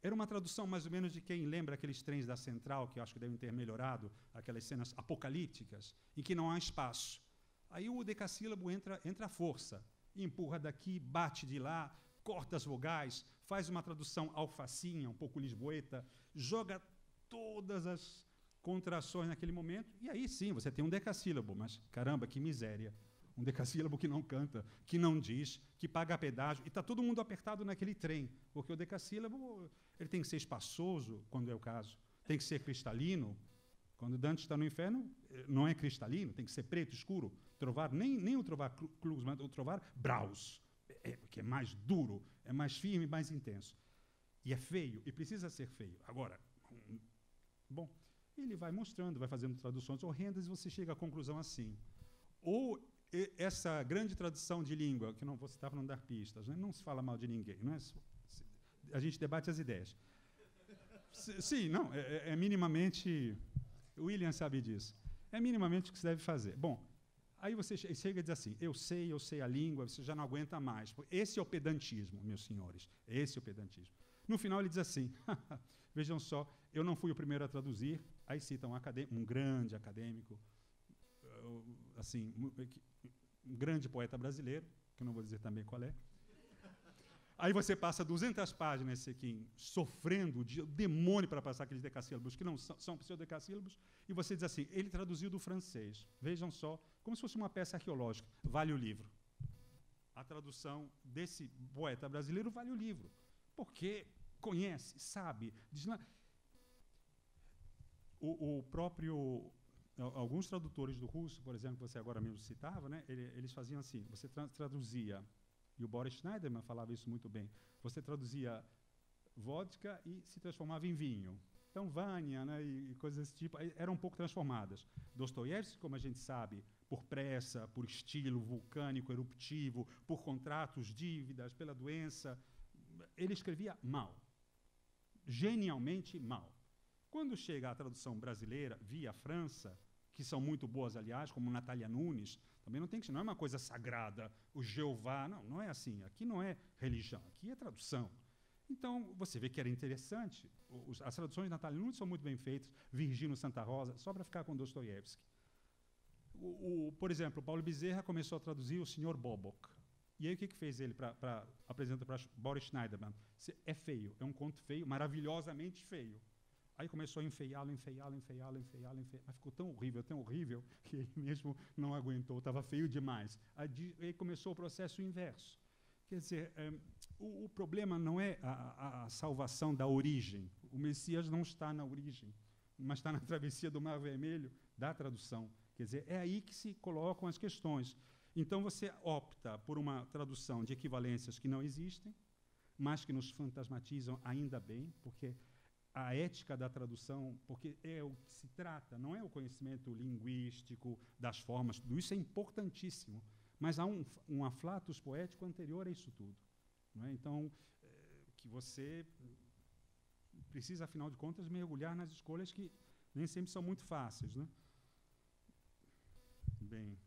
Era uma tradução mais ou menos de quem lembra aqueles trens da Central, que eu acho que devem ter melhorado, aquelas cenas apocalípticas, em que não há espaço. Aí o decassílabo entra à força, empurra daqui, bate de lá, corta as vogais, faz uma tradução alfacinha, um pouco lisboeta, joga todas as contrações naquele momento, e aí sim, você tem um decassílabo, mas caramba, que miséria. Um decassílabo que não canta, que não diz, que paga pedágio, e está todo mundo apertado naquele trem, porque o decassílabo ele tem que ser espaçoso, quando é o caso, tem que ser cristalino. Quando Dante está no inferno, não é cristalino, tem que ser preto, escuro. Trovar, nem o trovar Klug, mas o trovar Braus, que é mais duro, é mais firme, mais intenso. E é feio, e precisa ser feio. Agora, bom, ele vai mostrando, vai fazendo traduções horrendas, e você chega à conclusão assim. Ou essa grande tradição de língua, que não vou citar para não dar pistas, né? Não se fala mal de ninguém, não é? A gente debate as ideias. Sim, não, é minimamente... O William sabe disso. É minimamente o que se deve fazer. Bom, aí você chega e diz assim, eu sei a língua, você já não aguenta mais. Esse é o pedantismo, meus senhores, esse é o pedantismo. No final ele diz assim, vejam só, eu não fui o primeiro a traduzir, aí cita um grande acadêmico, assim, um grande poeta brasileiro, que eu não vou dizer também qual é. Aí você passa 200 páginas, Sequim, sofrendo o demônio para passar aqueles decassílabos, que não são pseudodecassílabos, e você diz assim, ele traduziu do francês. Vejam só, como se fosse uma peça arqueológica. Vale o livro. A tradução desse poeta brasileiro vale o livro. Porque conhece, sabe. O próprio... Alguns tradutores do russo, por exemplo, que você agora mesmo citava, né, eles faziam assim, você traduzia... E o Boris Schneiderman falava isso muito bem. Você traduzia vodka e se transformava em vinho. Então, Vânia, né, e coisas desse tipo, eram um pouco transformadas. Dostoiévski, como a gente sabe, por pressa, por estilo vulcânico, eruptivo, por contratos, dívidas, pela doença, ele escrevia mal. Genialmente mal. Quando chega a tradução brasileira, via França, que são muito boas, aliás, como Natália Nunes, também não é uma coisa sagrada, o Jeová, não é assim. Aqui não é religião, aqui é tradução. Então, você vê que era interessante. As traduções de Natália Nunes são muito bem feitas, Virgínio Santa Rosa, só para ficar com Dostoiévski. Por exemplo, Paulo Bezerra começou a traduzir o Sr. Bobok. E aí o que fez ele para apresentar para Boris Schneiderman? É feio, é um conto feio, maravilhosamente feio. Aí começou a enfeiá-lo, mas ficou tão horrível, que ele mesmo não aguentou, estava feio demais. Aí começou o processo inverso. Quer dizer, o problema não é a salvação da origem. O Messias não está na origem, mas está na travessia do Mar Vermelho da tradução. Quer dizer, é aí que se colocam as questões. Então, você opta por uma tradução de equivalências que não existem, mas que nos fantasmatizam ainda bem, porque a ética da tradução, porque é o que se trata, não é o conhecimento linguístico, das formas, tudo isso é importantíssimo, mas há um aflatus poético anterior a isso tudo. Não é? Então, que você precisa, afinal de contas, mergulhar nas escolhas que nem sempre são muito fáceis. Né? Bem,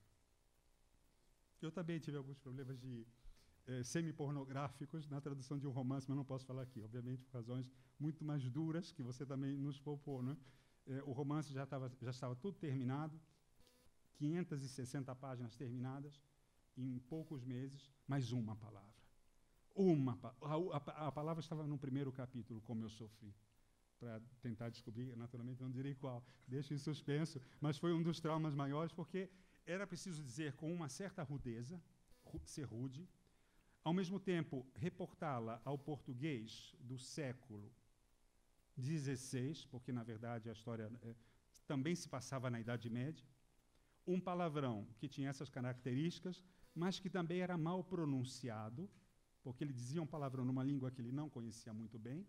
eu também tive alguns problemas de semi-pornográficos na tradução de um romance, mas não posso falar aqui, obviamente, por razões muito mais duras, que você também nos poupou. Né? O romance já estava tudo terminado, 560 páginas terminadas, em poucos meses, mais uma palavra. A palavra estava no primeiro capítulo, como eu sofri, para tentar descobrir, naturalmente não direi qual, deixo em suspenso, mas foi um dos traumas maiores, porque era preciso dizer com uma certa rudeza, ser rude, ao mesmo tempo reportá-la ao português do século XVI, porque, na verdade, a história também se passava na Idade Média, um palavrão que tinha essas características, mas que também era mal pronunciado, porque ele dizia um palavrão numa língua que ele não conhecia muito bem,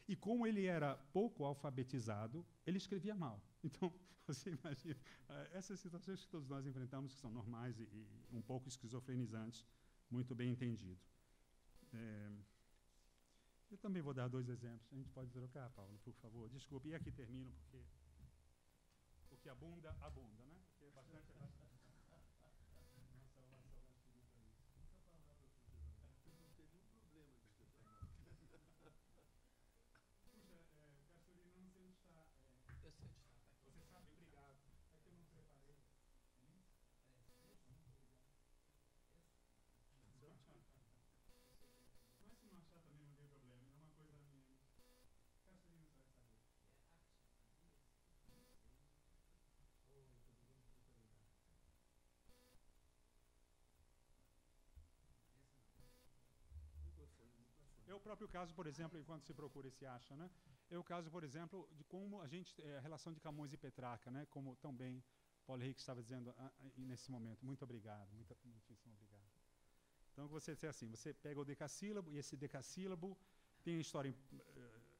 e como ele era pouco alfabetizado, ele escrevia mal. Então, você imagina, essas situações que todos nós enfrentamos, que são normais e um pouco esquizofrenizantes, muito bem entendido. Eu também vou dar 2 exemplos. A gente pode trocar, Paulo, por favor. Desculpe, e aqui termino, porque abunda, né? Porque é bastante. É o próprio caso, por exemplo, enquanto se procura e se acha, né? É o caso, por exemplo, de como a relação de Camões e Petrarca, né? Como tão bem Paulo Henrique estava dizendo nesse momento. Muito obrigado, muitíssimo obrigado. Então, você diz assim, você pega o decassílabo, e esse decassílabo tem história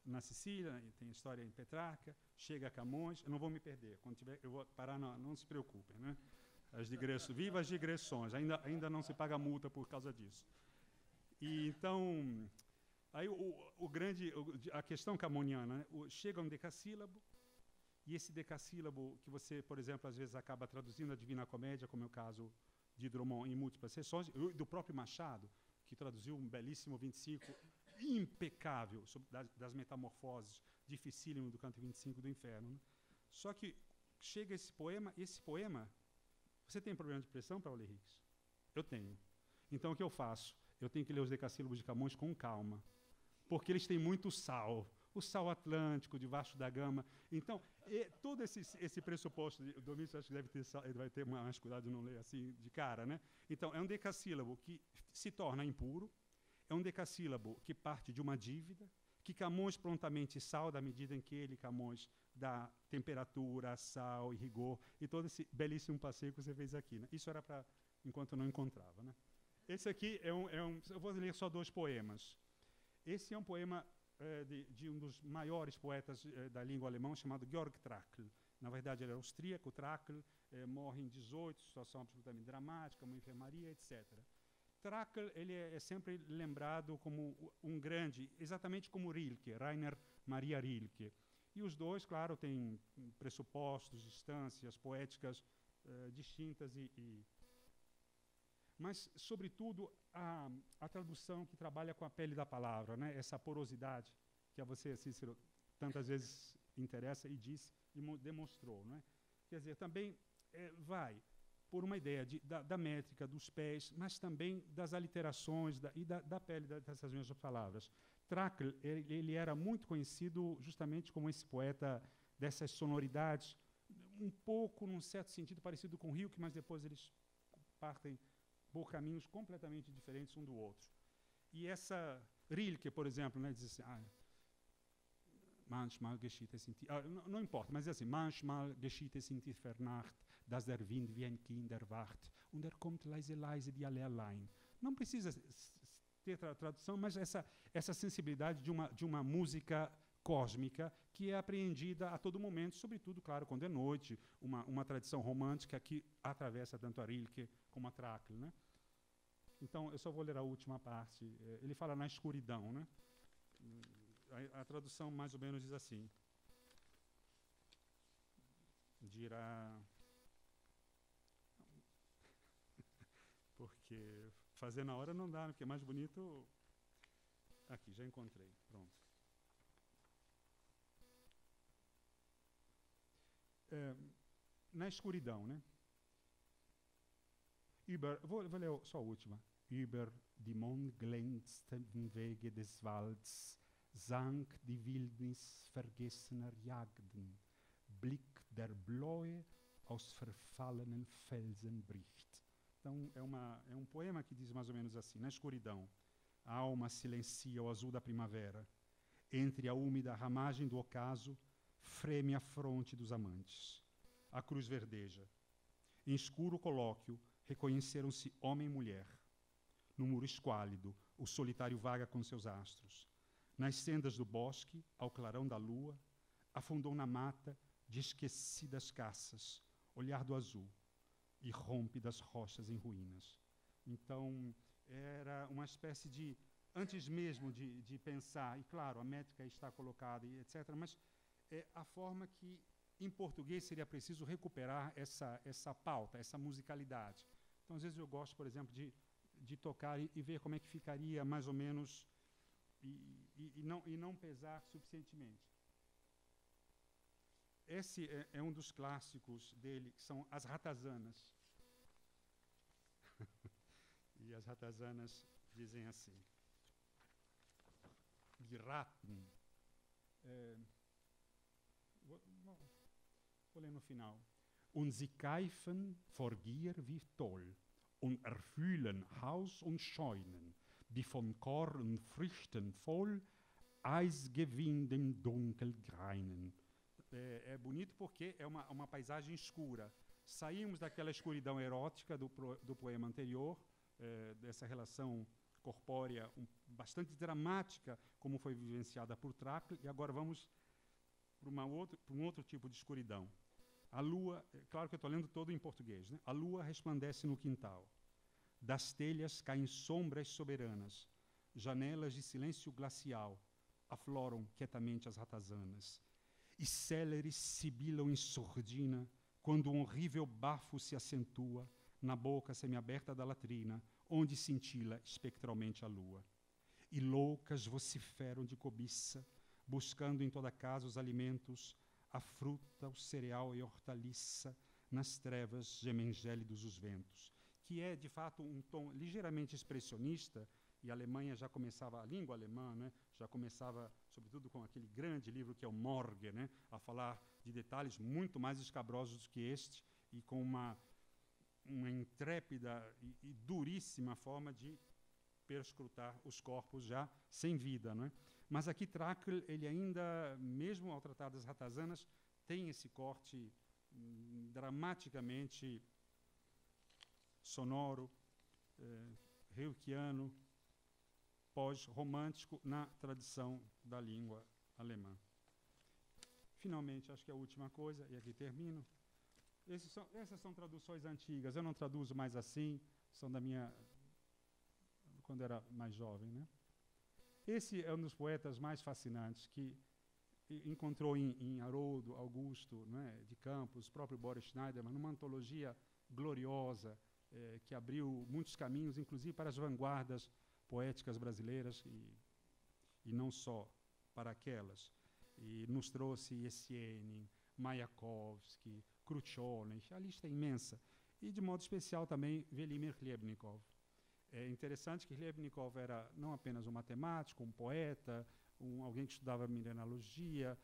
na Sicília, tem história em Petrarca, chega a Camões, eu não vou me perder, quando tiver, eu vou parar, não se preocupem, né? Viva as digressões, ainda não se paga multa por causa disso. E então, aí a questão camoniana, né? Chega um decassílabo, e esse decassílabo que você, por exemplo, às vezes acaba traduzindo a Divina Comédia, como é o caso de Drummond em múltiplas sessões, do próprio Machado, que traduziu um belíssimo 25, impecável, das metamorfoses, dificílimo do canto 25 do Inferno. Né? Só que chega esse poema, você tem problema de pressão, Paulo Henrique? Eu tenho. Então, o que eu faço? Eu tenho que ler os decassílabos de Camões com calma, porque eles têm muito sal, o sal atlântico, debaixo da gama. Então, todo esse pressuposto, o Domingos acho que ele vai ter mais cuidado de não ler assim de cara, né? Então, é um decassílabo que se torna impuro, é um decassílabo que parte de uma dívida, que Camões prontamente salda à medida em que ele, Camões, dá temperatura, sal e rigor, e todo esse belíssimo passeio que você fez aqui. Né? Isso era para enquanto eu não encontrava. Né? Esse aqui eu vou ler só 2 poemas. Esse é um poema de um dos maiores poetas da língua alemã, chamado Georg Trakl. Na verdade, ele é austríaco, Trakl, morre em 18, situação absolutamente dramática, uma enfermaria, etc. Trakl ele é sempre lembrado como um grande, exatamente como Rilke, Rainer Maria Rilke. E os dois, claro, têm pressupostos, distâncias poéticas distintas mas, sobretudo, a tradução que trabalha com a pele da palavra, né? Essa porosidade que a você, Cícero, tantas vezes interessa e disse e demonstrou. Né? Quer dizer, também vai por uma ideia da métrica, dos pés, mas também das aliterações e da pele dessas mesmas palavras. Trakl, ele era muito conhecido justamente como esse poeta dessas sonoridades, um pouco, num certo sentido, parecido com Rilke, mas depois eles partem por caminhos completamente diferentes um do outro. E essa Rilke, por exemplo, né, diz assim, manchmal geschieht es in não importa, mas é assim, manchmal geschieht es in tiefer Nacht, dass der Wind wie ein Kind erwacht, und kommt leise, leise die alle allein. Não precisa ter tradução, mas essa sensibilidade de uma música cósmica que é apreendida a todo momento, sobretudo, claro, quando é noite, uma tradição romântica que atravessa tanto a Rilke como a Trakl, né? Então, eu só vou ler a última parte. Ele fala na escuridão, né? A tradução mais ou menos diz assim. Dirá... Porque fazer na hora não dá, porque é mais bonito... Aqui, já encontrei. Pronto. Na escuridão, né? Vou ler só a última. Über die mondglänzten Wege des Walds sank die Wildnis vergessener Jagden. Blick der Bläue aus verfallenen Felsen bricht. Então, é um poema que diz mais ou menos assim. Na escuridão, a alma silencia o azul da primavera. Entre a úmida ramagem do ocaso, freme a fronte dos amantes. A cruz verdeja. Em escuro colóquio, reconheceram-se homem e mulher. No muro esquálido, o solitário vaga com seus astros. Nas sendas do bosque, ao clarão da lua, afundou na mata de esquecidas caças, olhar do azul, e rompe das rochas em ruínas. Então, era uma espécie de, antes mesmo de pensar, e claro, a métrica está colocada, e etc., mas é a forma que, em português, seria preciso recuperar essa pauta, essa musicalidade. Então, às vezes eu gosto, por exemplo, de tocar e ver como é que ficaria mais ou menos e não pesar suficientemente. Esse é um dos clássicos dele, que são as ratazanas. E as ratazanas dizem assim. Die Ratten. Vou ler no final. Und sie keifen vor Gier wie toll und erfüllen Haus und Scheunen, die von Korn und Früchten voll Eisgewinden dunkel greinen. É bonito porque é uma paisagem escura. Saímos daquela escuridão erótica do poema anterior, dessa relação corpórea bastante dramática, como foi vivenciada por Trakl, e agora vamos para um outro tipo de escuridão. A lua, claro que eu estou lendo todo em português, né? A lua resplandece no quintal. Das telhas caem sombras soberanas. Janelas de silêncio glacial afloram quietamente as ratazanas. E céleres sibilam em surdina quando um horrível bafo se acentua na boca semiaberta da latrina, onde cintila espectralmente a lua. E loucas vociferam de cobiça, buscando em toda casa os alimentos, a fruta, o cereal e a hortaliça, nas trevas gemem gélidos os ventos, que é, de fato, um tom ligeiramente expressionista, e a Alemanha já começava, a língua alemã, né, já começava, sobretudo com aquele grande livro que é o Morge, né, a falar de detalhes muito mais escabrosos do que este, e com uma intrépida e duríssima forma de perscrutar os corpos já sem vida, não é? Mas aqui Trakl, ele ainda, mesmo ao tratar das ratazanas, tem esse corte dramaticamente sonoro, rilkeano, pós-romântico na tradição da língua alemã. Finalmente, acho que a última coisa, e aqui termino, essas são traduções antigas, eu não traduzo mais assim, são da minha... quando era mais jovem, né? Esse é um dos poetas mais fascinantes que encontrou em Haroldo, Augusto, né, de Campos, o próprio Boris Schneiderman, numa antologia gloriosa que abriu muitos caminhos, inclusive para as vanguardas poéticas brasileiras e não só para aquelas. E nos trouxe Essênio, Mayakovsky, Khrushchev, a lista é imensa. E, de modo especial, também Velimir Hlebnikov. É interessante que Hlebnikov era não apenas um matemático, um poeta, alguém que estudava mineralogia,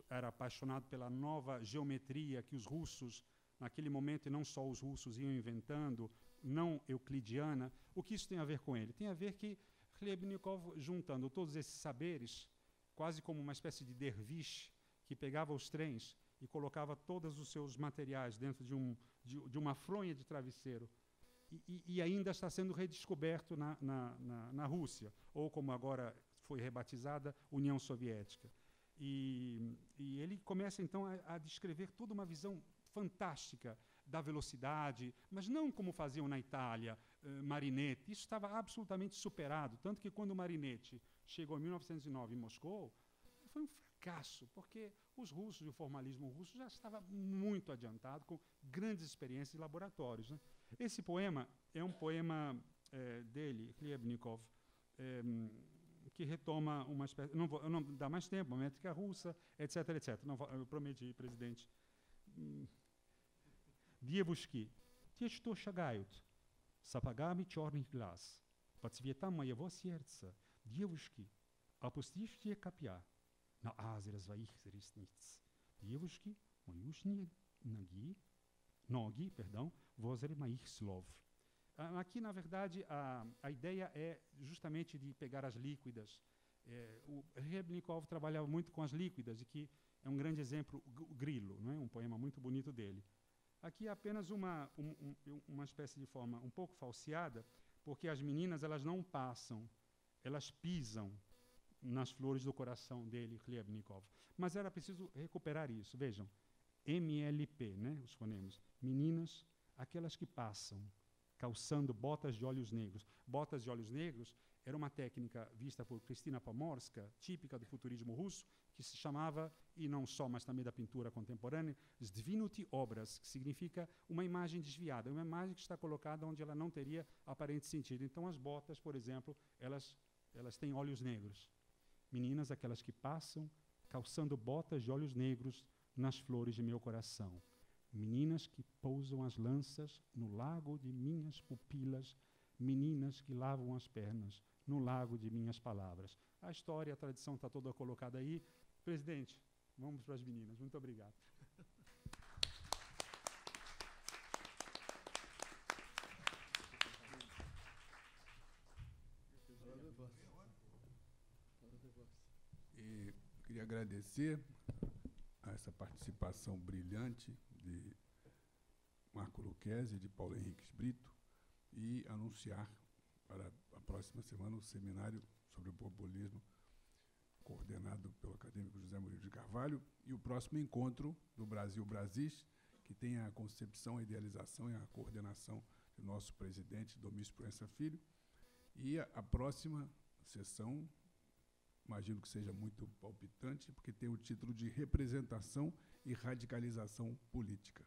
era apaixonado pela nova geometria que os russos, naquele momento, e não só os russos, iam inventando, não euclidiana. O que isso tem a ver com ele? Tem a ver que Hliebnikov, juntando todos esses saberes, quase como uma espécie de derviche, que pegava os trens e colocava todos os seus materiais dentro de uma fronha de travesseiro, e ainda está sendo redescoberto na Rússia, ou como agora foi rebatizada, União Soviética. E ele começa, então, a descrever toda uma visão fantástica da velocidade, mas não como faziam na Itália, Marinetti. Isso estava absolutamente superado, tanto que quando o Marinetti chegou em 1909 em Moscou, foi um fracasso, porque os russos e o formalismo russo já estava muito adiantado, com grandes experiências de laboratórios, né? Esse poema é um poema dele, Hliebnikov, que retoma uma espécie... Não dá mais tempo, uma métrica russa, etc., etc. Não, eu prometi, presidente. Девушки, те, что шагают, сапогами черных глаз, по цветам моего сердца, девушки, опустившие копья на азре своих ресниц, девушки, моющие ноги, возле моих слов. Aqui, na verdade, a ideia é justamente de pegar as líquidas. O Hliebnikov trabalhava muito com as líquidas, e que é um grande exemplo, o Grilo, não é? Um poema muito bonito dele. Aqui é apenas uma espécie de forma um pouco falseada, porque as meninas, elas não passam, elas pisam nas flores do coração dele, Hliebnikov. Mas era preciso recuperar isso. Vejam, MLP, né, os fonemas. Meninas, aquelas que passam, calçando botas de olhos negros. Botas de olhos negros era uma técnica vista por Kristina Pomorska, típica do futurismo russo, que se chamava, e não só, mas também da pintura contemporânea, Zdvinuti obraz, que significa uma imagem desviada, uma imagem que está colocada onde ela não teria aparente sentido. Então, as botas, por exemplo, elas têm olhos negros. Meninas, aquelas que passam, calçando botas de olhos negros nas flores de meu coração. Meninas que pousam as lanças no lago de minhas pupilas, meninas que lavam as pernas no lago de minhas palavras. A história, a tradição está toda colocada aí. Presidente, vamos para as meninas. Muito obrigado. E queria agradecer a essa participação brilhante de Marco Lucchesi e de Paulo Henriques Brito, e anunciar para a próxima semana o seminário sobre o populismo, coordenado pelo acadêmico José Murilo de Carvalho, e o próximo encontro do Brasil Brasis, que tem a concepção, a idealização e a coordenação do nosso presidente, Domício Proença Filho. E a próxima sessão, imagino que seja muito palpitante, porque tem o título de Representação e Radicalização Política.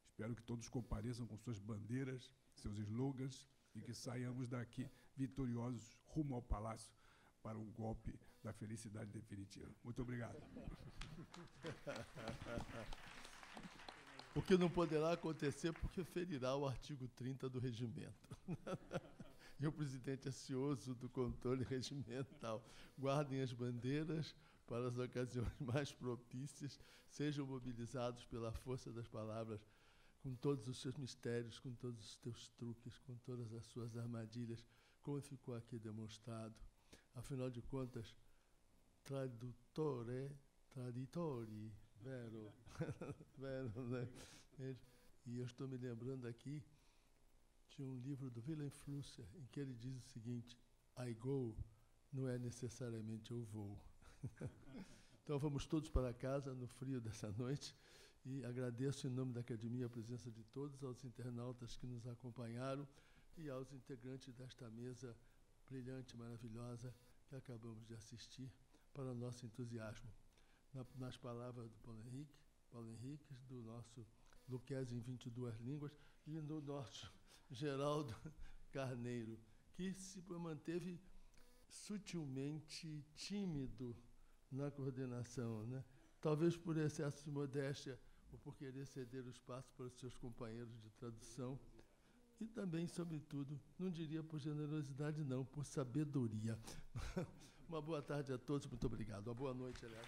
Espero que todos compareçam com suas bandeiras, seus slogans, e que saiamos daqui vitoriosos rumo ao Palácio para um golpe da felicidade definitiva. Muito obrigado. O que não poderá acontecer porque ferirá o artigo 30 do regimento. E o presidente ansioso do controle regimental. Guardem as bandeiras para as ocasiões mais propícias, sejam mobilizados pela força das palavras, com todos os seus mistérios, com todos os teus truques, com todas as suas armadilhas, como ficou aqui demonstrado. Afinal de contas, traditori, vero, vero, né? E eu estou me lembrando aqui de um livro do Wilhelm Flusser, em que ele diz o seguinte: I go não é necessariamente eu vou. Então vamos todos para casa no frio dessa noite, e agradeço em nome da Academia a presença de todos, aos internautas que nos acompanharam e aos integrantes desta mesa brilhante, maravilhosa, que acabamos de assistir, para o nosso entusiasmo. Nas palavras do Paulo Henriques, do nosso Lucchesi em 22 línguas, e do nosso Geraldo Carneiro, que se manteve sutilmente tímido na coordenação, né? Talvez por excesso de modéstia ou por querer ceder o espaço para os seus companheiros de tradução, e também, sobretudo, não diria por generosidade, não, por sabedoria. Uma boa tarde a todos, muito obrigado. Uma boa noite, aliás.